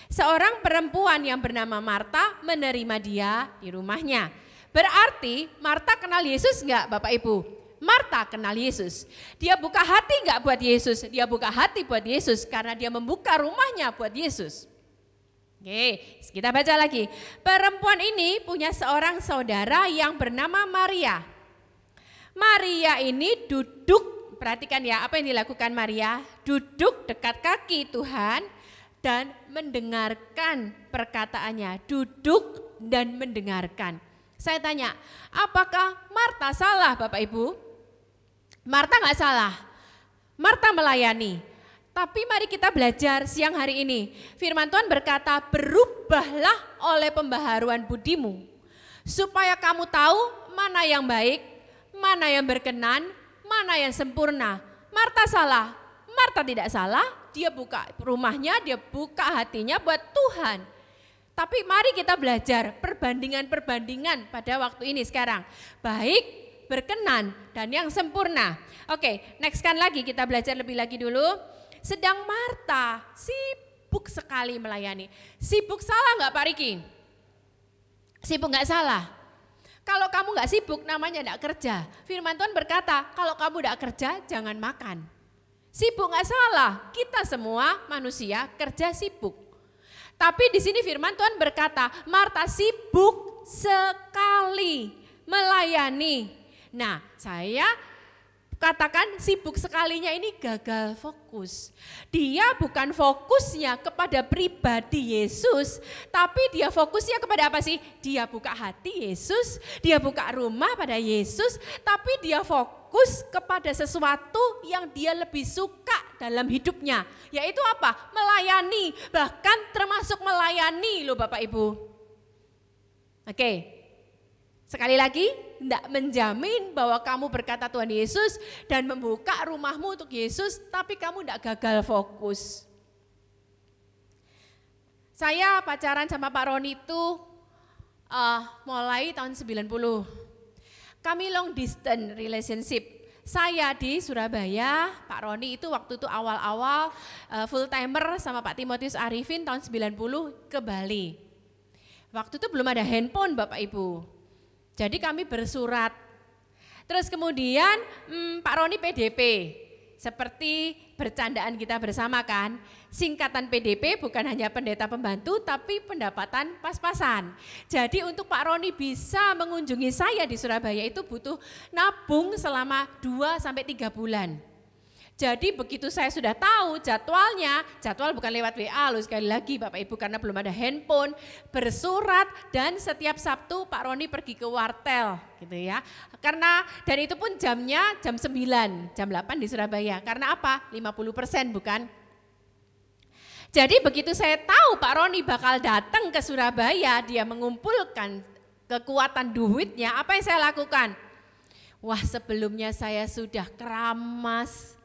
Seorang perempuan yang bernama Marta menerima dia di rumahnya. Berarti Marta kenal Yesus enggak Bapak Ibu? Marta kenal Yesus. Dia buka hati enggak buat Yesus? Dia buka hati buat Yesus karena dia membuka rumahnya buat Yesus. Oke, kita baca lagi. Perempuan ini punya seorang saudara yang bernama Maria. Maria ini duduk, perhatikan ya apa yang dilakukan Maria. Duduk dekat kaki Tuhan dan mendengarkan perkataannya. Duduk dan mendengarkan. Saya tanya, apakah Marta salah Bapak Ibu? Marta nggak salah, Marta melayani. Tapi mari kita belajar siang hari ini. Firman Tuhan berkata, berubahlah oleh pembaharuan budimu. Supaya kamu tahu mana yang baik, mana yang berkenan, mana yang sempurna. Marta salah, Marta tidak salah. Dia buka rumahnya, dia buka hatinya buat Tuhan. Tapi mari kita belajar perbandingan-perbandingan pada waktu ini sekarang. Baik, berkenan, dan yang sempurna. Oke, nextkan lagi, kita belajar lebih lagi dulu. Sedang Marta sibuk sekali melayani. Sibuk salah nggak Pak Riki? Sibuk nggak salah. Kalau kamu nggak sibuk namanya nggak kerja. Firman Tuhan berkata kalau kamu nggak kerja jangan makan. Sibuk nggak salah. Kita semua manusia kerja sibuk. Tapi di sini Firman Tuhan berkata Marta sibuk sekali melayani. Nah saya katakan sibuk sekalinya ini gagal fokus. Dia bukan fokusnya kepada pribadi Yesus, tapi dia fokusnya kepada apa sih? Dia buka hati Yesus, dia buka rumah pada Yesus, tapi dia fokus kepada sesuatu yang dia lebih suka dalam hidupnya. Yaitu apa? Melayani, bahkan termasuk melayani loh Bapak Ibu. Oke. Sekali lagi, tidak menjamin bahwa kamu berkata Tuhan Yesus dan membuka rumahmu untuk Yesus, tapi kamu tidak gagal fokus. Saya pacaran sama Pak Roni itu mulai tahun 90. Kami long distance relationship. Saya di Surabaya, Pak Roni itu waktu itu awal-awal full timer sama Pak Timotius Arifin tahun 90 ke Bali. Waktu itu belum ada handphone Bapak Ibu. Jadi kami bersurat. Terus kemudian Pak Roni PDP, seperti bercandaan kita bersama kan. Singkatan PDP bukan hanya pendeta pembantu tapi pendapatan pas-pasan. Jadi untuk Pak Roni bisa mengunjungi saya di Surabaya itu butuh nabung selama 2-3 bulan. Jadi begitu saya sudah tahu jadwalnya, jadwal bukan lewat WA loh sekali lagi Bapak Ibu karena belum ada handphone, bersurat dan setiap Sabtu Pak Roni pergi ke wartel gitu ya. Karena dan itu pun jamnya jam 9, jam 8 di Surabaya. Karena apa? 50% bukan? Jadi begitu saya tahu Pak Roni bakal datang ke Surabaya, dia mengumpulkan kekuatan duitnya, apa yang saya lakukan? Wah sebelumnya saya sudah keramas.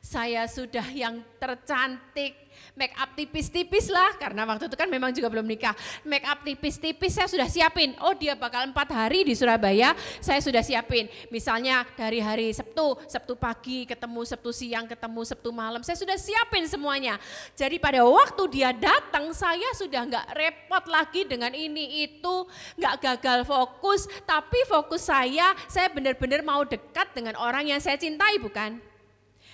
Saya sudah yang tercantik, make up tipis-tipis lah, karena waktu itu kan memang juga belum nikah. Make up tipis-tipis saya sudah siapin, oh dia bakal 4 hari di Surabaya, saya sudah siapin. Misalnya dari hari Sabtu pagi ketemu, Sabtu siang ketemu, Sabtu malam, saya sudah siapin semuanya. Jadi pada waktu dia datang saya sudah nggak repot lagi dengan ini itu, nggak gagal fokus, tapi fokus saya benar-benar mau dekat dengan orang yang saya cintai bukan?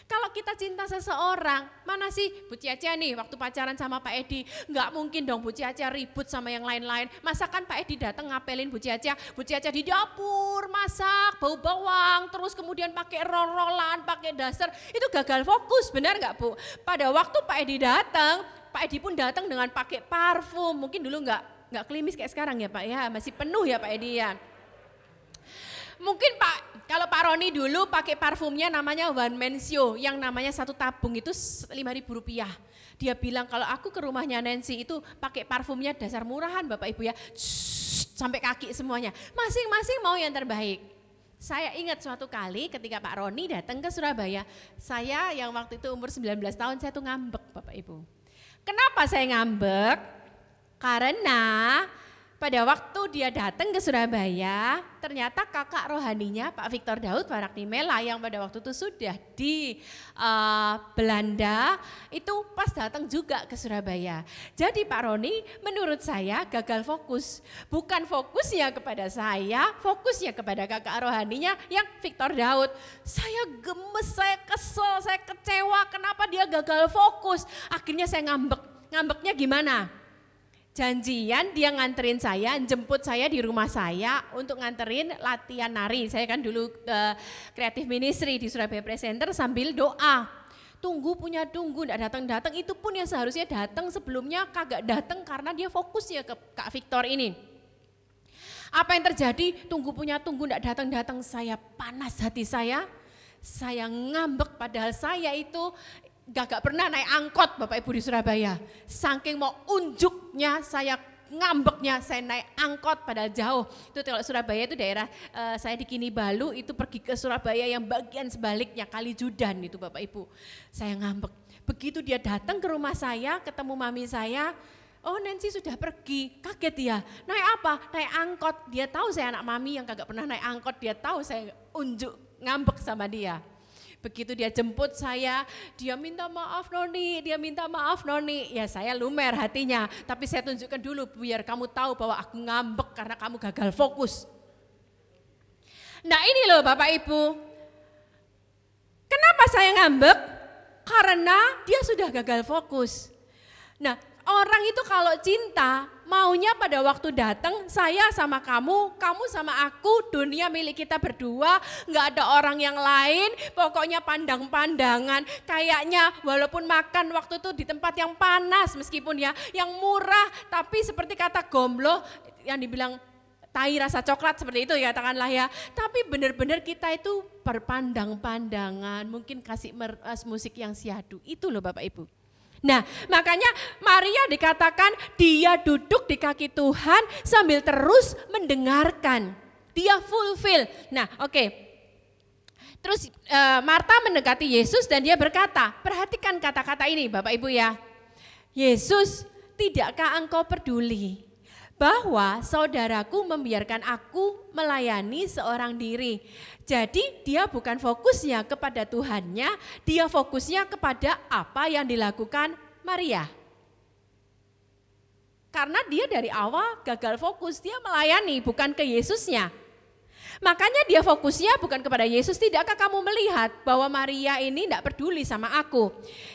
Kalau kita cinta seseorang, mana sih Bu Ciacia nih waktu pacaran sama Pak Edi, nggak mungkin dong Bu Ciacia ribut sama yang lain-lain. Masakan Pak Edi datang ngapelin Bu Ciacia di dapur masak, bau bawang, terus kemudian pakai roll-rollan, pakai daster, itu gagal fokus, benar nggak Bu? Pada waktu Pak Edi datang, Pak Edi pun datang dengan pakai parfum, mungkin dulu nggak klimis kayak sekarang ya Pak ya, masih penuh ya Pak Edi ya. Mungkin kalau Pak Roni dulu pakai parfumnya namanya One Man Show, yang namanya 1 tabung itu Rp5.000. Dia bilang kalau aku ke rumahnya Nancy itu pakai parfumnya dasar murahan Bapak Ibu ya, sampai kaki semuanya, masing-masing mau yang terbaik. Saya ingat suatu kali ketika Pak Roni datang ke Surabaya, saya yang waktu itu umur 19 tahun saya tuh ngambek Bapak Ibu. Kenapa saya ngambek? Karena pada waktu dia datang ke Surabaya, ternyata kakak rohaninya Pak Victor Daud Waraknimela yang pada waktu itu sudah di Belanda, itu pas datang juga ke Surabaya. Jadi Pak Roni menurut saya gagal fokus. Bukan fokusnya kepada saya, fokusnya kepada kakak rohaninya yang Victor Daud. Saya gemes, saya kesel, saya kecewa kenapa dia gagal fokus. Akhirnya saya ngambek. Ngambeknya gimana? janjian dia nganterin saya, jemput saya di rumah saya untuk nganterin latihan nari. Saya kan dulu Creative Ministry di Surabaya Presenter sambil doa. Tunggu, enggak datang-datang, itu pun yang seharusnya datang sebelumnya kagak datang karena dia fokus ya ke Kak Victor ini. Apa yang terjadi? Tunggu, enggak datang-datang, saya panas hati saya ngambek padahal saya itu gak pernah naik angkot Bapak Ibu di Surabaya. Saking mau unjuknya saya ngambeknya, saya naik angkot padahal jauh. Itu kalau Surabaya itu daerah saya di Kinibalu, itu pergi ke Surabaya yang bagian sebaliknya Kalijudan itu Bapak Ibu. Saya ngambek. Begitu dia datang ke rumah saya, ketemu mami saya, oh Nancy sudah pergi, kaget dia. Naik apa? Naik angkot. Dia tahu saya anak mami yang kagak pernah naik angkot, dia tahu saya unjuk ngambek sama dia. Begitu dia jemput saya, dia minta maaf Noni, ya saya lumer hatinya. Tapi saya tunjukkan dulu biar kamu tahu bahwa aku ngambek karena kamu gagal fokus. Nah ini loh Bapak Ibu, kenapa saya ngambek? Karena dia sudah gagal fokus. Nah orang itu kalau cinta, maunya pada waktu datang, saya sama kamu sama aku, dunia milik kita berdua, nggak ada orang yang lain, pokoknya pandang-pandangan. Kayaknya walaupun makan waktu itu di tempat yang panas, meskipun ya yang murah, tapi seperti kata Gomblo yang dibilang tai rasa coklat seperti itu ya katakanlah ya. Tapi benar-benar kita itu berpandang-pandangan, mungkin kasih musik yang syahdu, itu loh Bapak Ibu. Nah makanya Maria dikatakan dia duduk di kaki Tuhan sambil terus mendengarkan. Dia fulfill. Nah oke. Terus Marta mendekati Yesus dan dia berkata, perhatikan kata-kata ini Bapak Ibu ya. Yesus, tidakkah engkau peduli bahwa saudaraku membiarkan aku melayani seorang diri. Jadi dia bukan fokusnya kepada Tuhannya, dia fokusnya kepada apa yang dilakukan Maria. Karena dia dari awal gagal fokus, dia melayani bukan ke Yesusnya. Makanya dia fokusnya bukan kepada Yesus, tidakkah kamu melihat bahwa Maria ini tidak peduli sama aku.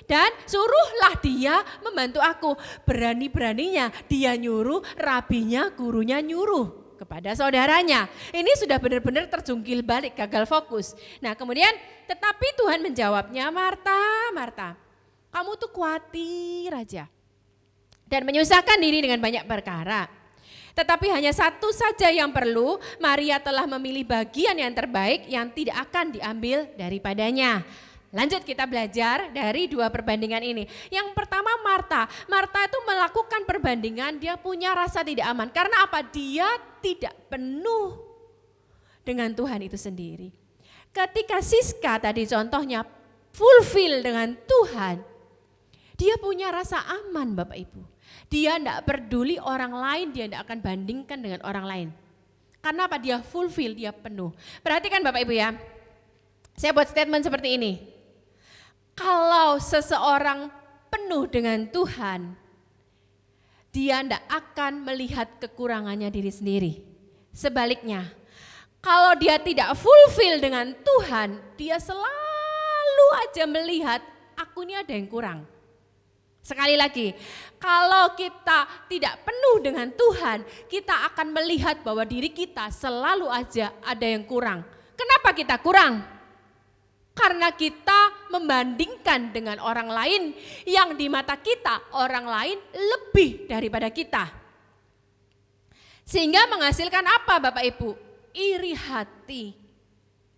Dan suruhlah dia membantu aku. Berani-beraninya dia nyuruh, rabinya, gurunya nyuruh kepada saudaranya. Ini sudah benar-benar terjungkil balik, gagal fokus. Nah kemudian tetapi Tuhan menjawabnya, Marta, kamu tuh khawatir aja. Dan menyusahkan diri dengan banyak perkara. Tetapi hanya satu saja yang perlu, Maria telah memilih bagian yang terbaik yang tidak akan diambil daripadanya. Lanjut kita belajar dari dua perbandingan ini. Yang pertama Marta itu melakukan perbandingan, dia punya rasa tidak aman. Karena apa? Dia tidak penuh dengan Tuhan itu sendiri. Ketika Siska tadi contohnya fulfill dengan Tuhan, dia punya rasa aman Bapak Ibu. Dia tidak peduli orang lain, dia tidak akan bandingkan dengan orang lain. Karena apa? Dia fulfill, dia penuh. Perhatikan Bapak Ibu ya, saya buat statement seperti ini. Kalau seseorang penuh dengan Tuhan, dia tidak akan melihat kekurangannya diri sendiri. Sebaliknya, kalau dia tidak fulfill dengan Tuhan, dia selalu aja melihat aku ini ada yang kurang. Sekali lagi, kalau kita tidak penuh dengan Tuhan, kita akan melihat bahwa diri kita selalu aja ada yang kurang. Kenapa kita kurang? Karena kita membandingkan dengan orang lain yang di mata kita orang lain lebih daripada kita. Sehingga menghasilkan apa Bapak Ibu? Iri hati.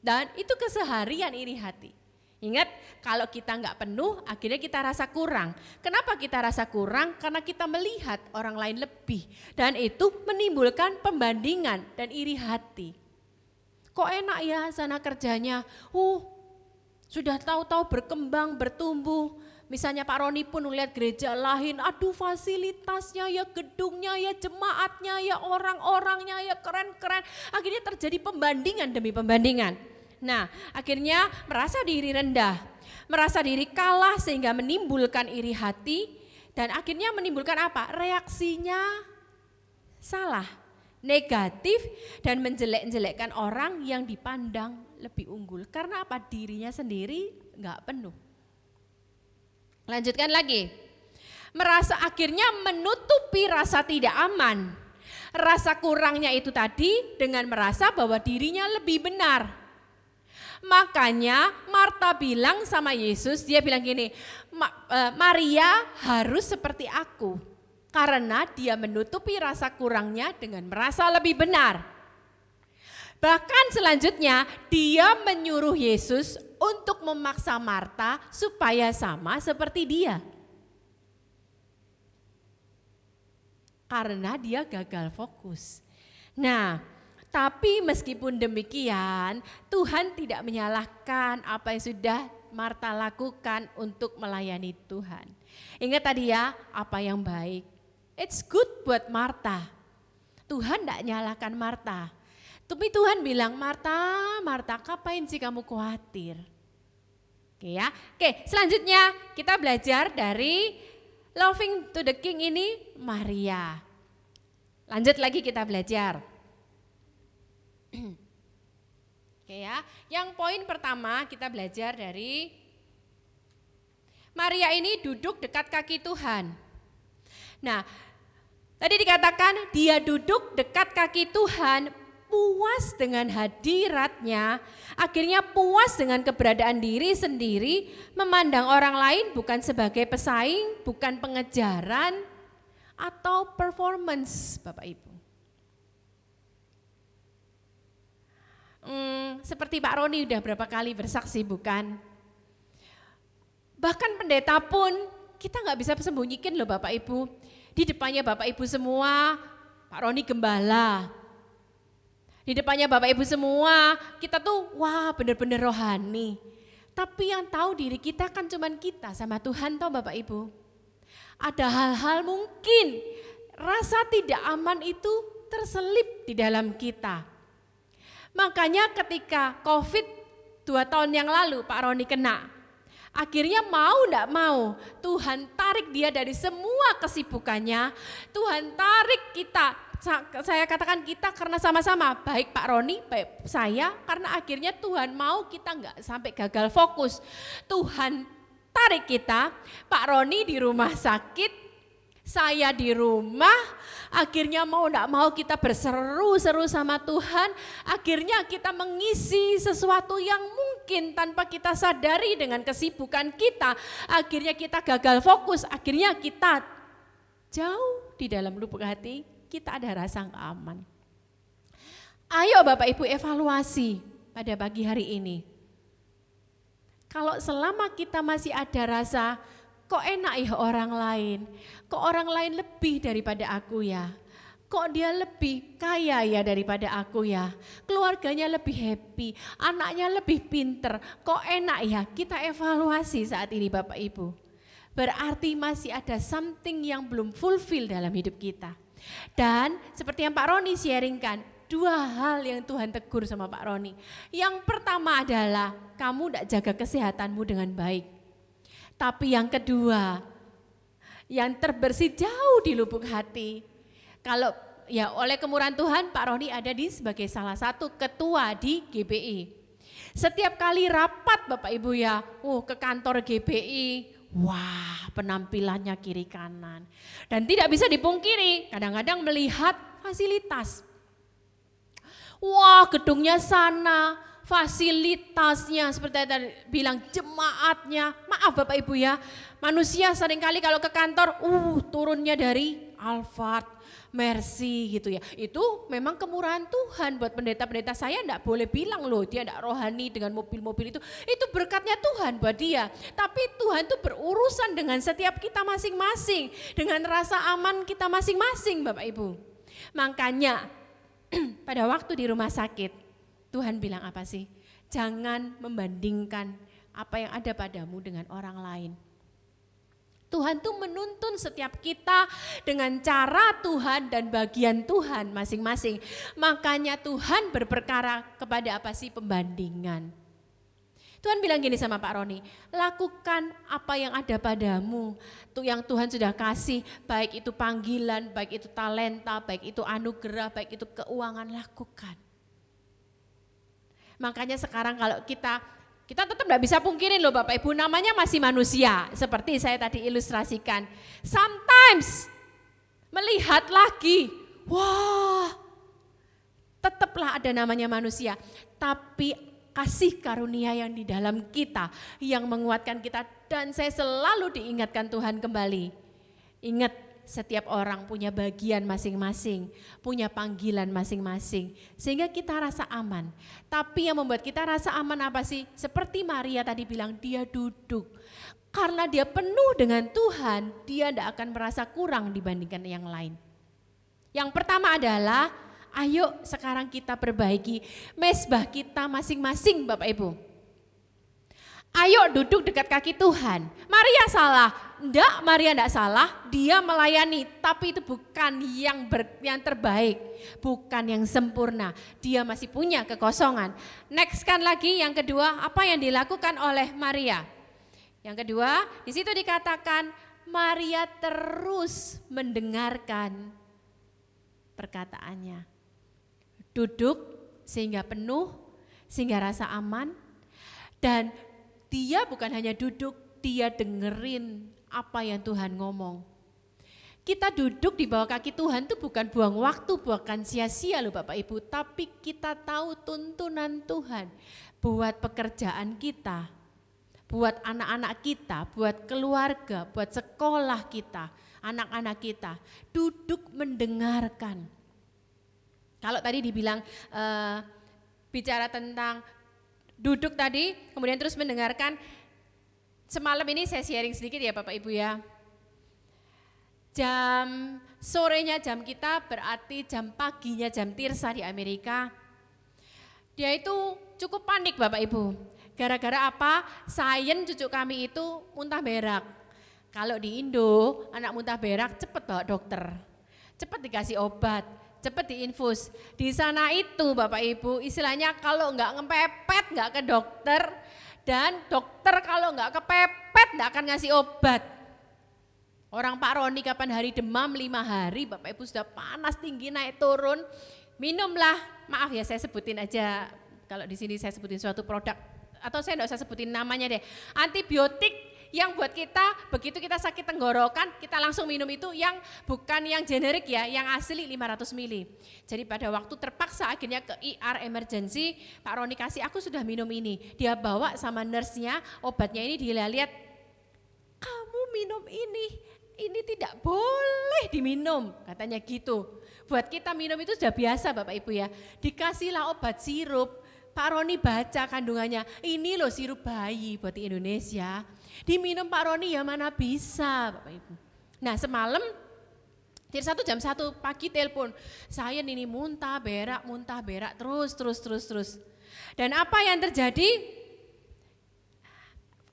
Dan itu keseharian iri hati. Ingat, kalau kita nggak penuh, akhirnya kita rasa kurang. Kenapa kita rasa kurang? Karena kita melihat orang lain lebih. Dan itu menimbulkan pembandingan dan iri hati. Kok enak ya sana kerjanya? Sudah tahu-tahu berkembang, bertumbuh. Misalnya Pak Roni pun melihat gereja lain, aduh fasilitasnya ya, gedungnya ya, jemaatnya ya, orang-orangnya ya keren-keren. Akhirnya terjadi pembandingan demi pembandingan. Nah, akhirnya merasa diri rendah, merasa diri kalah sehingga menimbulkan iri hati dan akhirnya menimbulkan apa? Reaksinya salah, negatif dan menjelek-jelekkan orang yang dipandang lebih unggul. Karena apa? Dirinya sendiri enggak penuh. Lanjutkan lagi. merasa akhirnya menutupi rasa tidak aman. Rasa kurangnya itu tadi dengan merasa bahwa dirinya lebih benar. Makanya Marta bilang sama Yesus, dia bilang gini, Maria harus seperti aku. Karena dia menutupi rasa kurangnya dengan merasa lebih benar. Bahkan selanjutnya dia menyuruh Yesus untuk memaksa Marta supaya sama seperti dia. Karena dia gagal fokus. Nah, tapi meskipun demikian, Tuhan tidak menyalahkan apa yang sudah Marta lakukan untuk melayani Tuhan. Ingat tadi ya, apa yang baik. It's good buat Marta. Tuhan tidak nyalahkan Marta. Tapi Tuhan bilang, Marta, ngapain sih kamu khawatir? Oke ya. Oke, selanjutnya kita belajar dari Loving to the King ini Maria. Lanjut lagi kita belajar. Oke ya. Yang poin pertama kita belajar dari Maria ini duduk dekat kaki Tuhan. Nah, tadi dikatakan dia duduk dekat kaki Tuhan, puas dengan hadiratnya, akhirnya puas dengan keberadaan diri sendiri, memandang orang lain bukan sebagai pesaing, bukan pengejaran, atau performance, Bapak Ibu. Seperti Pak Roni udah berapa kali bersaksi bukan? Bahkan pendeta pun kita nggak bisa sembunyikan loh Bapak Ibu. Di depannya Bapak Ibu semua, Pak Roni gembala. Di depannya Bapak Ibu semua, kita tuh wah bener-bener rohani. Tapi yang tahu diri kita kan cuman kita sama Tuhan toh Bapak Ibu. Ada hal-hal mungkin rasa tidak aman itu terselip di dalam kita. Makanya ketika COVID 2 tahun yang lalu Pak Roni kena, akhirnya mau enggak mau Tuhan tarik dia dari semua kesibukannya, Tuhan tarik kita, saya katakan kita karena sama-sama, baik Pak Roni, baik saya, karena akhirnya Tuhan mau kita enggak sampai gagal fokus. Tuhan tarik kita, Pak Roni di rumah sakit, saya di rumah, akhirnya mau enggak mau kita berseru-seru sama Tuhan, akhirnya kita mengisi sesuatu yang mungkin tanpa kita sadari dengan kesibukan kita, akhirnya kita gagal fokus, akhirnya kita jauh di dalam lubuk hati, kita ada rasa nggak aman. Ayo Bapak Ibu evaluasi pada pagi hari ini. Kalau selama kita masih ada rasa, kok enak ya orang lain, kok orang lain lebih daripada aku ya, kok dia lebih kaya ya daripada aku ya, keluarganya lebih happy, anaknya lebih pinter, kok enak ya, kita evaluasi saat ini Bapak Ibu. Berarti masih ada something yang belum fulfill dalam hidup kita. Dan seperti yang Pak Roni sharingkan, 2 hal yang Tuhan tegur sama Pak Roni. Yang pertama adalah kamu tidak jaga kesehatanmu dengan baik. Tapi yang kedua, yang terbersih jauh di lubuk hati. Kalau ya oleh kemurahan Tuhan, Pak Roni ada di sebagai salah satu ketua di GBI. Setiap kali rapat Bapak Ibu ya, ke kantor GBI, wah penampilannya kiri kanan. Dan tidak bisa dipungkiri, kadang-kadang melihat fasilitas. Wah gedungnya sana, fasilitasnya seperti tadi bilang jemaatnya, maaf Bapak Ibu ya, manusia seringkali kalau ke kantor, turunnya dari Alphard, Mercy gitu ya, itu memang kemurahan Tuhan buat pendeta-pendeta. Saya enggak boleh bilang loh dia enggak rohani dengan mobil-mobil itu berkatnya Tuhan buat dia. Tapi Tuhan tuh berurusan dengan setiap kita masing-masing, dengan rasa aman kita masing-masing Bapak Ibu. Makanya pada waktu di rumah sakit, Tuhan bilang apa sih? Jangan membandingkan apa yang ada padamu dengan orang lain. Tuhan tuh menuntun setiap kita dengan cara Tuhan dan bagian Tuhan masing-masing. Makanya Tuhan berperkara kepada apa sih? Pembandingan. Tuhan bilang gini sama Pak Roni, lakukan apa yang ada padamu, tuh yang Tuhan sudah kasih, baik itu panggilan, baik itu talenta, baik itu anugerah, baik itu keuangan, lakukan. Makanya sekarang kalau kita Kita tetap tidak bisa pungkirin loh Bapak Ibu, namanya masih manusia. Seperti saya tadi ilustrasikan. Sometimes melihat lagi, wah tetaplah ada namanya manusia. Tapi kasih karunia yang di dalam kita, yang menguatkan kita. Dan saya selalu diingatkan Tuhan kembali. Ingat, setiap orang punya bagian masing-masing, punya panggilan masing-masing, sehingga kita rasa aman. Tapi yang membuat kita rasa aman apa sih? Seperti Maria tadi bilang, dia duduk. Karena dia penuh dengan Tuhan, dia tidak akan merasa kurang dibandingkan yang lain. Yang pertama adalah, ayo sekarang kita perbaiki mezbah kita masing-masing Bapak Ibu. Ayo duduk dekat kaki Tuhan. Maria salah? Enggak, Maria enggak salah. Dia melayani, tapi itu bukan yang terbaik, bukan yang sempurna. Dia masih punya kekosongan. Next kan lagi yang kedua, apa yang dilakukan oleh Maria? Yang kedua, di situ dikatakan Maria terus mendengarkan perkataannya. Duduk sehingga penuh, sehingga rasa aman, dan dia bukan hanya duduk, dia dengerin apa yang Tuhan ngomong. Kita duduk di bawah kaki Tuhan itu bukan buang waktu, bukan sia-sia loh Bapak Ibu, tapi kita tahu tuntunan Tuhan buat pekerjaan kita, buat anak-anak kita, buat keluarga, buat sekolah kita, anak-anak kita. Duduk mendengarkan. Kalau tadi dibilang bicara tentang duduk tadi, kemudian terus mendengarkan. Semalam ini saya sharing sedikit ya Bapak Ibu ya. Jam sorenya jam kita berarti jam paginya jam Tirsa di Amerika. Dia itu cukup panik Bapak Ibu. Gara-gara apa? Sayen cucu kami itu muntah berak. Kalau di Indo anak muntah berak cepet bawa dokter. Cepet dikasih obat. Cepat diinfus. Di sana itu Bapak Ibu istilahnya kalau enggak ngepepet enggak ke dokter, dan dokter kalau enggak kepepet enggak akan ngasih obat. Orang Pak Roni kapan hari demam 5 hari Bapak Ibu sudah panas tinggi naik turun, minumlah, maaf ya saya sebutin aja, kalau di sini saya sebutin suatu produk atau saya enggak usah sebutin namanya deh, antibiotik yang buat kita begitu kita sakit tenggorokan kita langsung minum itu yang bukan yang generik ya, yang asli 500 ml. Jadi pada waktu terpaksa akhirnya ke ER emergency, Pak Roni kasih aku sudah minum ini. Dia bawa sama nurse-nya obatnya ini, dia lihat, kamu minum ini tidak boleh diminum katanya gitu. Buat kita minum itu sudah biasa Bapak Ibu ya, dikasihlah obat sirup. Pak Roni baca kandungannya, ini loh sirup bayi buat di Indonesia. Diminum Pak Roni ya mana bisa Bapak Ibu. Nah semalam Tirsa tuh jam 1 pagi telepon, saya ini muntah berak terus. Dan apa yang terjadi?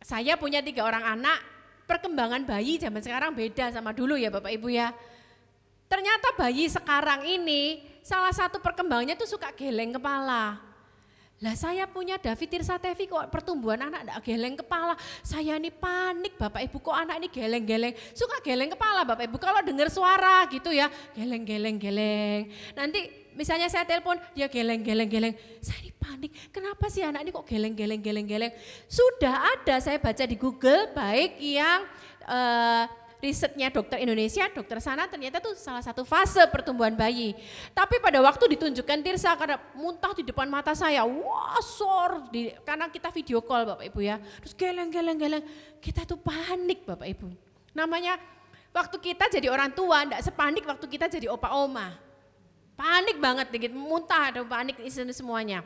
Saya punya 3 orang anak, perkembangan bayi zaman sekarang beda sama dulu ya Bapak Ibu ya. Ternyata bayi sekarang ini salah satu perkembangannya tuh suka geleng kepala. Lah saya punya David Tirsa Tevi kok pertumbuhan anak enggak geleng kepala. Saya ini panik Bapak Ibu, kok anak ini geleng-geleng. Suka geleng kepala Bapak Ibu kalau dengar suara gitu ya. Geleng. Nanti misalnya saya telepon dia geleng. Saya ini panik. Kenapa sih anak ini kok geleng. Sudah ada saya baca di Google baik yang risetnya dokter Indonesia, dokter sana ternyata tuh salah satu fase pertumbuhan bayi. Tapi pada waktu ditunjukkan Tirsa karena muntah di depan mata saya, wah karena kita video call Bapak Ibu ya, terus geleng, kita tuh panik Bapak Ibu. Namanya waktu kita jadi orang tua enggak sepanik waktu kita jadi opa oma. Panik banget dikit, muntah ada panik semuanya.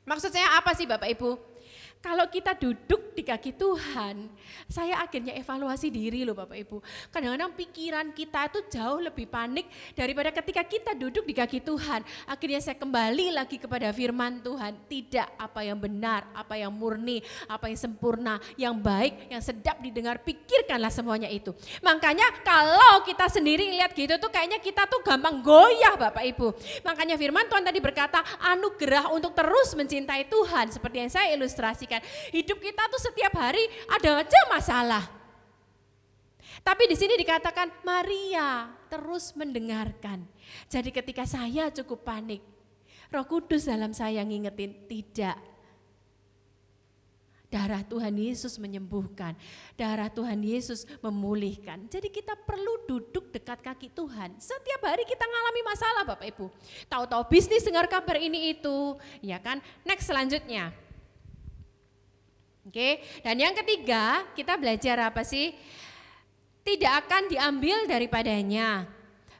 Maksud saya apa sih Bapak Ibu? Kalau kita duduk di kaki Tuhan, saya akhirnya evaluasi diri loh Bapak Ibu. Kadang-kadang pikiran kita itu jauh lebih panik daripada ketika kita duduk di kaki Tuhan. Akhirnya saya kembali lagi kepada firman Tuhan. Tidak, apa yang benar, apa yang murni, apa yang sempurna, yang baik, yang sedap didengar, pikirkanlah semuanya itu. Makanya kalau kita sendiri lihat gitu tuh kayaknya kita tuh gampang goyah Bapak Ibu. Makanya firman Tuhan tadi berkata anugerah untuk terus mencintai Tuhan. Seperti yang saya ilustrasikan. Hidup kita tuh setiap hari ada aja masalah. Tapi di sini dikatakan Maria terus mendengarkan. Jadi ketika saya cukup panik, Roh Kudus dalam saya ngingetin, tidak. Darah Tuhan Yesus menyembuhkan, darah Tuhan Yesus memulihkan. Jadi kita perlu duduk dekat kaki Tuhan. Setiap hari kita ngalami masalah Bapak Ibu. Tahu-tahu bisnis dengar kabar ini itu, ya kan? Next selanjutnya. Oke, dan yang ketiga kita belajar apa sih? Tidak akan diambil daripadanya.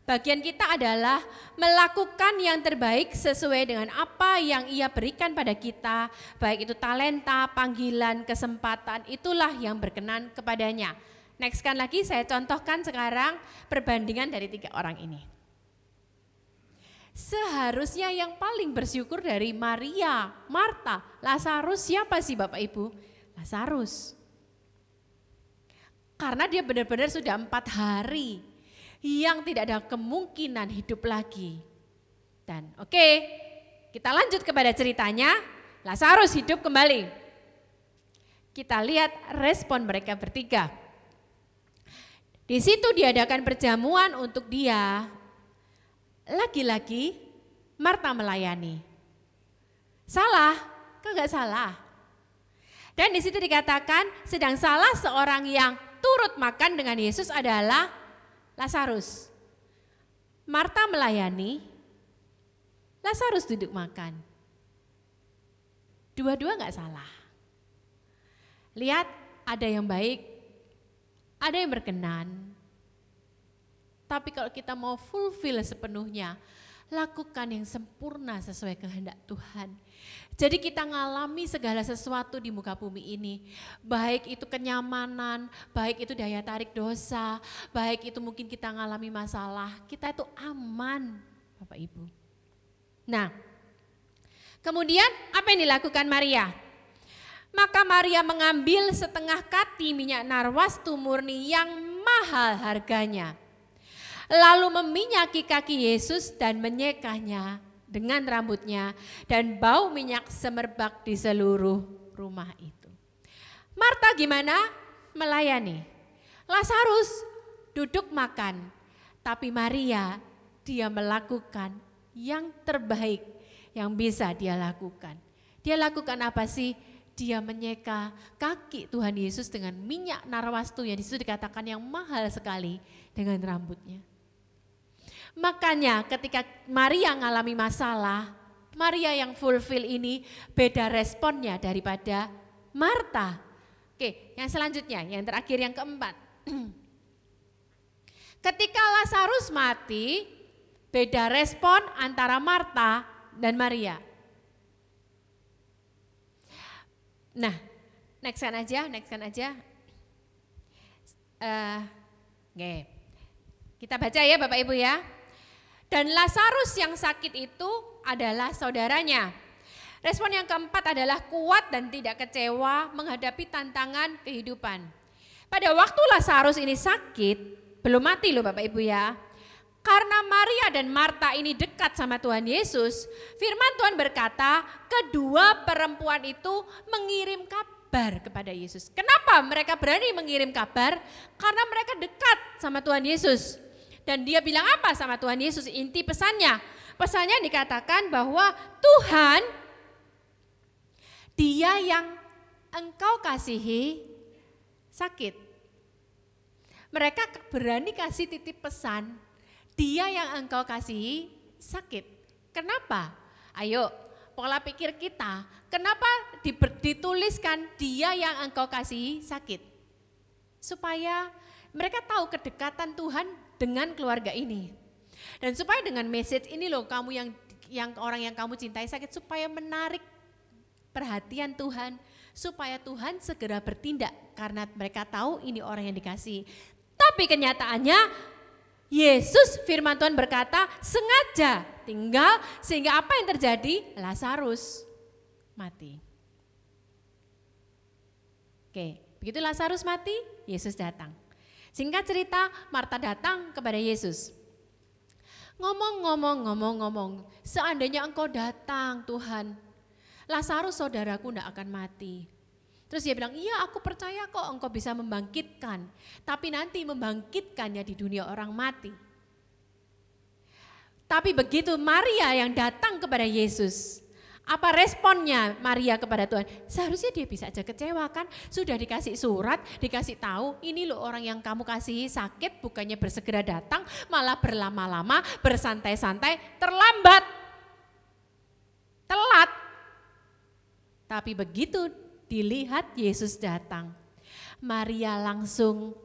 Bagian kita adalah melakukan yang terbaik sesuai dengan apa yang Ia berikan pada kita, baik itu talenta, panggilan, kesempatan, itulah yang berkenan kepadanya. Next kan lagi saya contohkan sekarang perbandingan dari 3 orang ini. Seharusnya yang paling bersyukur dari Maria, Marta, Lazarus siapa sih Bapak Ibu? Lazarus. Karena dia benar-benar sudah 4 hari yang tidak ada kemungkinan hidup lagi. Dan oke, kita lanjut kepada ceritanya, Lazarus hidup kembali. Kita lihat respon mereka bertiga. Di situ diadakan perjamuan untuk dia. Lagi-lagi Marta melayani. Salah? Kagak salah. Dan di situ dikatakan sedang salah seorang yang turut makan dengan Yesus adalah Lazarus. Marta melayani, Lazarus duduk makan. Dua-dua gak salah. Lihat, ada yang baik, ada yang berkenan. Tapi kalau kita mau fulfill sepenuhnya, lakukan yang sempurna sesuai kehendak Tuhan. Jadi kita ngalami segala sesuatu di muka bumi ini. Baik itu kenyamanan, baik itu daya tarik dosa, baik itu mungkin kita ngalami masalah. Kita itu aman Bapak Ibu. Nah, kemudian apa yang dilakukan Maria? Maka Maria mengambil setengah kati minyak narwastu murni yang mahal harganya. Lalu meminyaki kaki Yesus dan menyekanya dengan rambutnya dan bau minyak semerbak di seluruh rumah itu. Marta gimana? Melayani. Lazarus duduk makan. Tapi Maria dia melakukan yang terbaik yang bisa dia lakukan. Dia lakukan apa sih? Dia menyeka kaki Tuhan Yesus dengan minyak narwastu yang disitu dikatakan yang mahal sekali dengan rambutnya. Makanya ketika Maria ngalami masalah, Maria yang fulfill ini beda responnya daripada Marta. Oke, yang selanjutnya, yang terakhir yang keempat. Ketika Lazarus mati, beda respon antara Marta dan Maria. Nah, next kan aja. Oke. Kita baca ya Bapak Ibu ya. Dan Lazarus yang sakit itu adalah saudaranya. Respon yang keempat adalah kuat dan tidak kecewa menghadapi tantangan kehidupan. Pada waktu Lazarus ini sakit, belum mati loh Bapak Ibu ya. Karena Maria dan Marta ini dekat sama Tuhan Yesus, firman Tuhan berkata kedua perempuan itu mengirim kabar kepada Yesus. Kenapa mereka berani mengirim kabar? Karena mereka dekat sama Tuhan Yesus. Dan dia bilang apa sama Tuhan Yesus? Inti pesannya. Pesannya dikatakan bahwa Tuhan, dia yang engkau kasihi sakit. Mereka berani kasih titip pesan, dia yang engkau kasihi sakit. Kenapa? Ayo, pola pikir kita, kenapa dituliskan dia yang engkau kasihi sakit? Supaya mereka tahu kedekatan Tuhan dengan keluarga ini. Dan supaya dengan message ini loh kamu yang orang yang kamu cintai sakit, supaya menarik perhatian Tuhan, supaya Tuhan segera bertindak karena mereka tahu ini orang yang dikasihi. Tapi kenyataannya Yesus firman Tuhan berkata sengaja tinggal sehingga apa yang terjadi? Lazarus mati. Oke, begitu Lazarus mati, Yesus datang. Singkat cerita, Marta datang kepada Yesus. Ngomong, seandainya engkau datang Tuhan, Lazarus saudaraku tidak akan mati. Terus dia bilang, iya aku percaya kok engkau bisa membangkitkan, tapi nanti membangkitkannya di dunia orang mati. Tapi begitu Maria yang datang kepada Yesus, Apa responnya Maria kepada Tuhan? Seharusnya dia bisa aja kecewa kan, sudah dikasih surat, dikasih tahu, ini loh orang yang kamu kasihi sakit, bukannya bersegera datang, malah berlama-lama, bersantai-santai, terlambat, telat. Tapi begitu dilihat Yesus datang, Maria langsung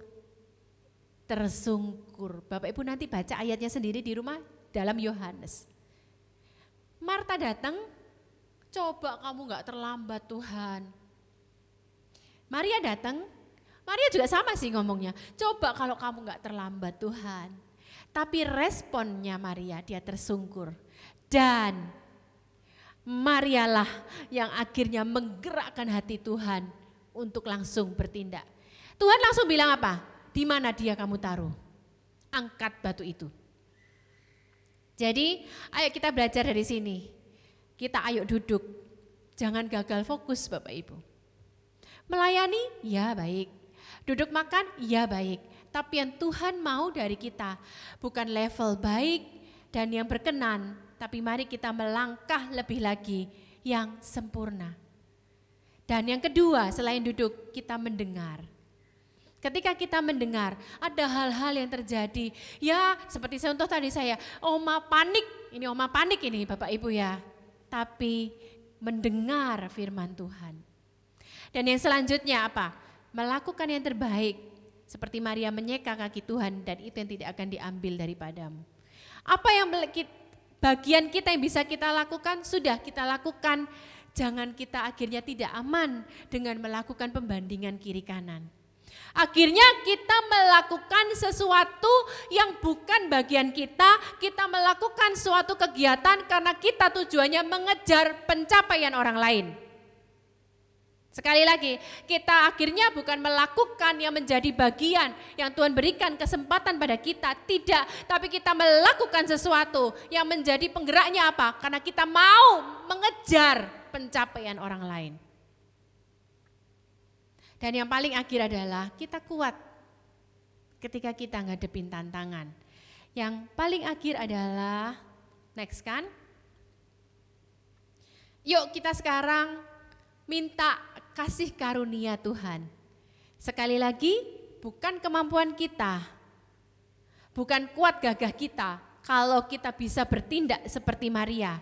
tersungkur. Bapak Ibu nanti baca ayatnya sendiri di rumah dalam Yohanes. Marta datang, coba kamu gak terlambat Tuhan. Maria datang, Maria juga sama sih ngomongnya, coba kalau kamu gak terlambat Tuhan. Tapi responnya Maria, dia tersungkur. Dan Marialah yang akhirnya menggerakkan hati Tuhan untuk langsung bertindak. Tuhan langsung bilang apa? Di mana dia kamu taruh? Angkat batu itu. Jadi ayo kita belajar dari sini. Kita ayo duduk. Jangan gagal fokus Bapak Ibu. Melayani? Ya baik. Duduk makan? Ya baik. Tapi yang Tuhan mau dari kita bukan level baik dan yang berkenan. Tapi mari kita melangkah lebih lagi yang sempurna. Dan yang kedua selain duduk kita mendengar. Ketika kita mendengar, ada hal-hal yang terjadi. Ya, seperti contoh tadi saya, oma panik ini Bapak Ibu ya. Tapi mendengar firman Tuhan. Dan yang selanjutnya apa? Melakukan yang terbaik. Seperti Maria menyeka kaki Tuhan dan itu yang tidak akan diambil daripadamu. Apa yang bagian kita yang bisa kita lakukan, sudah kita lakukan. Jangan kita akhirnya tidak aman dengan melakukan pembandingan kiri kanan. Akhirnya kita melakukan sesuatu yang bukan bagian kita melakukan suatu kegiatan karena kita tujuannya mengejar pencapaian orang lain. Sekali lagi, kita akhirnya bukan melakukan yang menjadi bagian yang Tuhan berikan kesempatan pada kita, tidak. Tapi kita melakukan sesuatu yang menjadi penggeraknya apa? Karena kita mau mengejar pencapaian orang lain. Dan yang paling akhir adalah kita kuat ketika kita ngadepin tantangan. Yang paling akhir adalah, next kan? Yuk kita sekarang minta kasih karunia Tuhan. Sekali lagi, bukan kemampuan kita, bukan kuat gagah kita. Kalau kita bisa bertindak seperti Maria,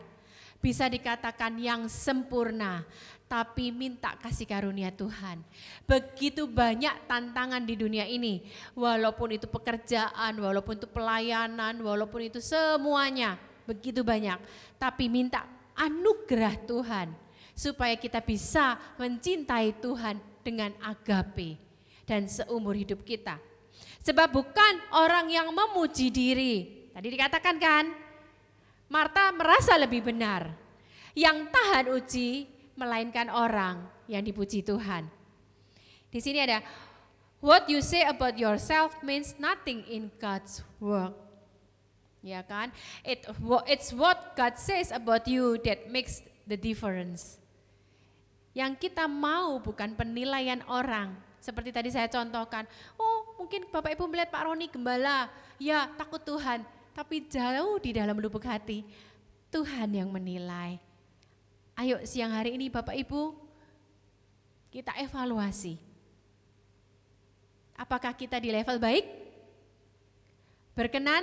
bisa dikatakan yang sempurna. Tapi minta kasih karunia Tuhan. Begitu banyak tantangan di dunia ini. Walaupun itu pekerjaan, walaupun itu pelayanan, walaupun itu semuanya. Begitu banyak. Tapi minta anugerah Tuhan. Supaya kita bisa mencintai Tuhan dengan agape. Dan seumur hidup kita. Sebab bukan orang yang memuji diri. Tadi dikatakan kan, Marta merasa lebih benar. Yang tahan uji, melainkan orang yang dipuji Tuhan. Di sini ada, what you say about yourself means nothing in God's work. Ya kan? It's what God says about you that makes the difference. Yang kita mau bukan penilaian orang. Seperti tadi saya contohkan, oh mungkin Bapak Ibu melihat Pak Roni gembala, ya takut Tuhan. Tapi jauh di dalam lubuk hati, Tuhan yang menilai. Ayo siang hari ini Bapak Ibu, kita evaluasi. Apakah kita di level baik? Berkenan?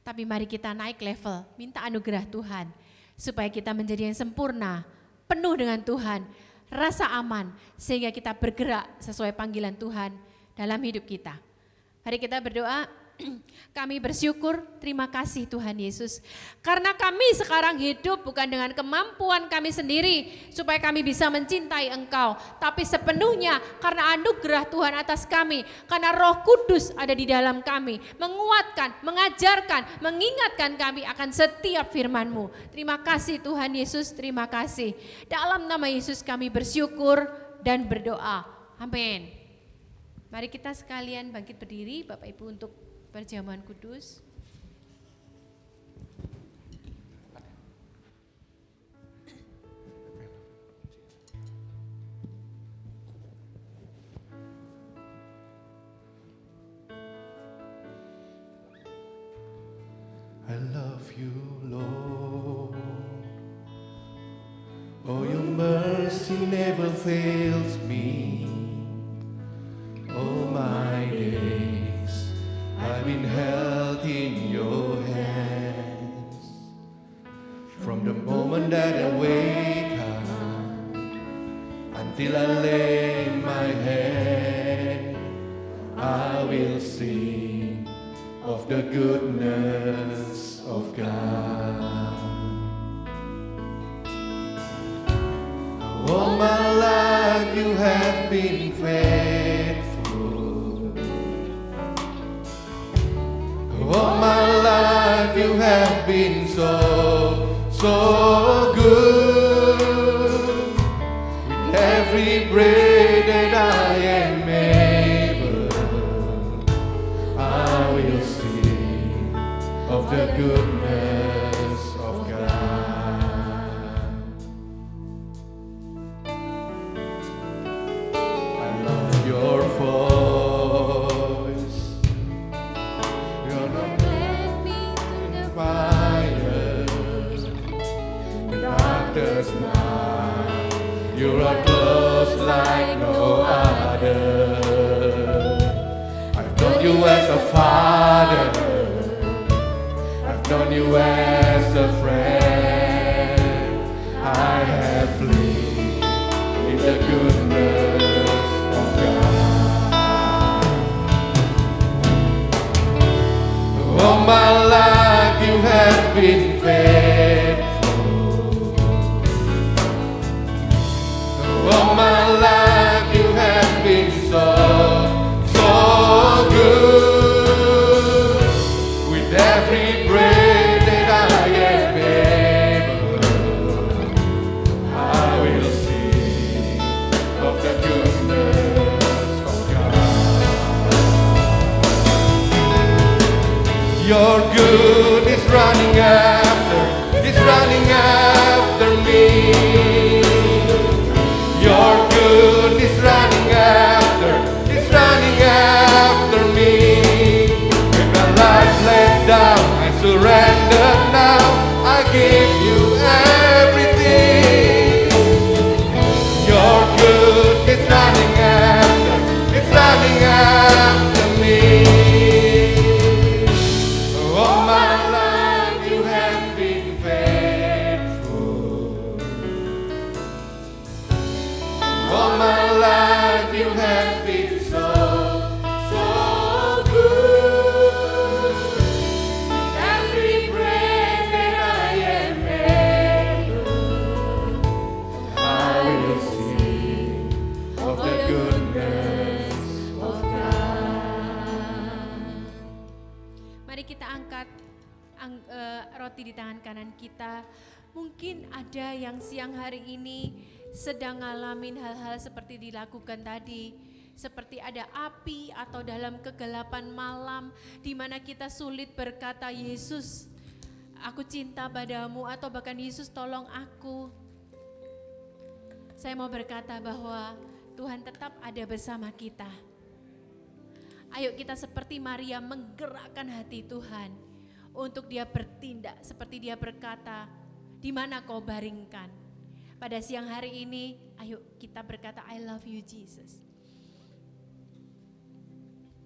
Tapi mari kita naik level, minta anugerah Tuhan. Supaya kita menjadi yang sempurna, penuh dengan Tuhan, rasa aman. Sehingga kita bergerak sesuai panggilan Tuhan dalam hidup kita. Mari kita berdoa. Kami bersyukur, terima kasih Tuhan Yesus. Karena kami sekarang hidup bukan dengan kemampuan kami sendiri supaya kami bisa mencintai Engkau, tapi sepenuhnya karena anugerah Tuhan atas kami, karena Roh Kudus ada di dalam kami, menguatkan, mengajarkan, mengingatkan kami akan setiap firman-Mu. Terima kasih Tuhan Yesus, terima kasih. Dalam nama Yesus kami bersyukur dan berdoa. Amin. Mari kita sekalian bangkit berdiri Bapak Ibu untuk perjamuan kudus. I love you, Lord. Oh, your mercy never fails me. All my days I've been held in your hands. From the moment that I wake up until I lay my head, I will sing of the goodness of God. All my life you have been faithful. All my life you have been so good. With every breath that I am able, I will sing of the goodness of God. I love your voice. You're not Led me to the fire, darkest night. You are close like no other. I've known you as a father. I've known you as a friend. I have lived in the goodness of God. All my life you have been faithful. All my life you have been so good. With every breath that I am able, I will sing of the goodness of God. Your good is running after me. Your good is running after me. With my life laid down, I surrender now. I give you everything. Your good is running after me. All my life you have been faithful. All my life you have been so good. Every breath that I am able, I will sing of the goodness of God. Mari kita angkat roti di tangan kanan kita. Mungkin ada yang siang hari ini sedang ngalamin hal-hal seperti dilakukan tadi. Seperti ada api atau dalam kegelapan malam di mana kita sulit berkata, Yesus, aku cinta padamu, atau bahkan Yesus tolong aku. Saya mau berkata bahwa Tuhan tetap ada bersama kita. Ayo kita seperti Maria menggerakkan hati Tuhan untuk dia bertindak seperti dia berkata, di mana kau baringkan. Pada siang hari ini, ayo kita berkata, I love you Jesus.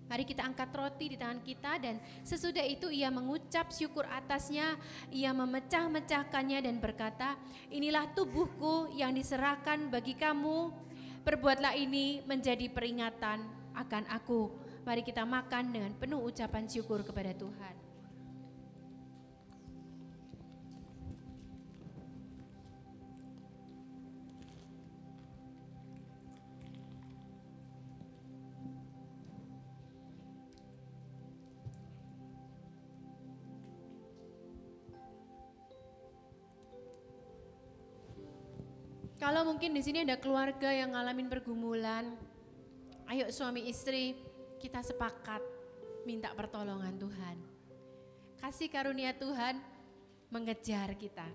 Mari kita angkat roti di tangan kita dan sesudah itu ia mengucap syukur atasnya, ia memecah-mecahkannya dan berkata, inilah tubuhku yang diserahkan bagi kamu, perbuatlah ini menjadi peringatan akan aku. Mari kita makan dengan penuh ucapan syukur kepada Tuhan. Kalau mungkin di sini ada keluarga yang ngalamin pergumulan, ayo suami istri kita sepakat minta pertolongan Tuhan. Kasih karunia Tuhan mengejar kita.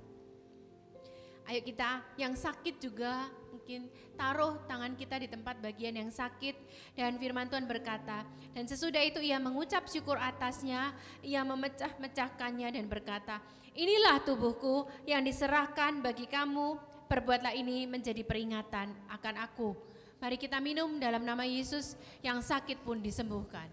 Ayo kita yang sakit juga mungkin taruh tangan kita di tempat bagian yang sakit dan firman Tuhan berkata, dan sesudah itu ia mengucap syukur atasnya, ia memecah-mecahkannya dan berkata, inilah tubuhku yang diserahkan bagi kamu, perbuatlah ini menjadi peringatan akan aku. Mari kita minum dalam nama Yesus, yang sakit pun disembuhkan.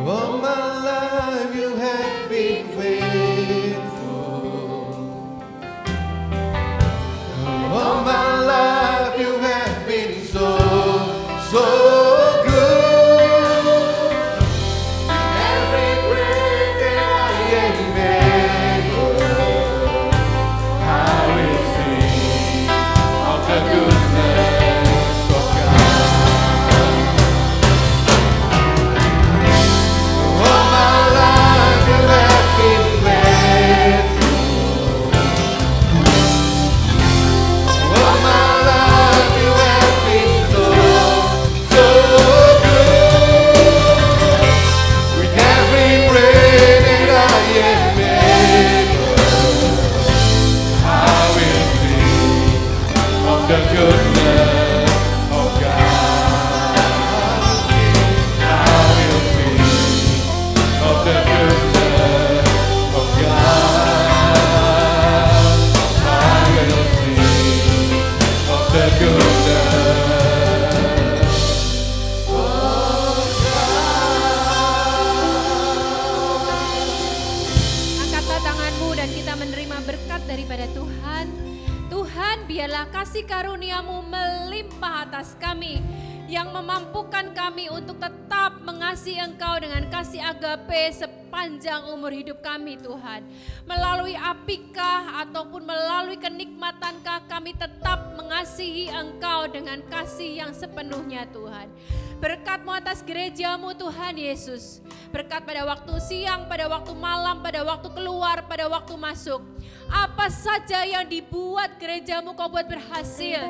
All my life you have been faithful. All my life you have been so good. Every breath that I am able, I will sing of the goodness of God. All my life you have been faithful. All my life you have been so good. With every breath that I am able, I will sing of the goodness of God. I will sing of the goodness of God. I will sing of the goodness of Angkatlah tanganmu dan kita menerima berkat daripada Tuhan. Tuhan, biarlah kasih karuniamu melimpah atas kami, yang memampukan kami untuk tetap mengasihi Engkau dengan kasih agape sepanjang umur hidup kami, Tuhan. Melalui apikah ataupun melalui kenikmatankah, kami tetap mengasihi Engkau dengan kasih yang sepenuhnya, Tuhan. Berkat-Mu atas gereja-Mu, Tuhan Yesus. Berkat pada waktu siang, pada waktu malam, pada waktu keluar, pada waktu masuk. Apa saja yang dibuat gereja-Mu Kau buat berhasil.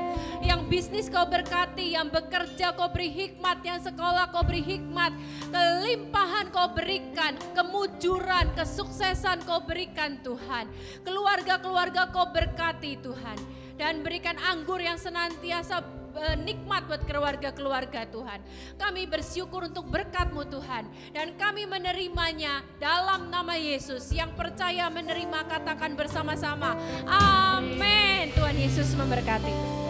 Yang bisnis Kau berkati, yang bekerja Kau beri hikmat, yang sekolah Kau beri hikmat. Kelimpahan Kau berikan, kemujuran, kesuksesan Kau berikan, Tuhan. Keluarga-keluarga Kau berkati, Tuhan. Dan berikan anggur yang senantiasa nikmat buat keluarga-keluarga, Tuhan. Kami bersyukur untuk berkat-Mu, Tuhan, dan kami menerimanya dalam nama Yesus. Yang percaya menerima katakan bersama-sama, amin. Tuhan Yesus memberkati.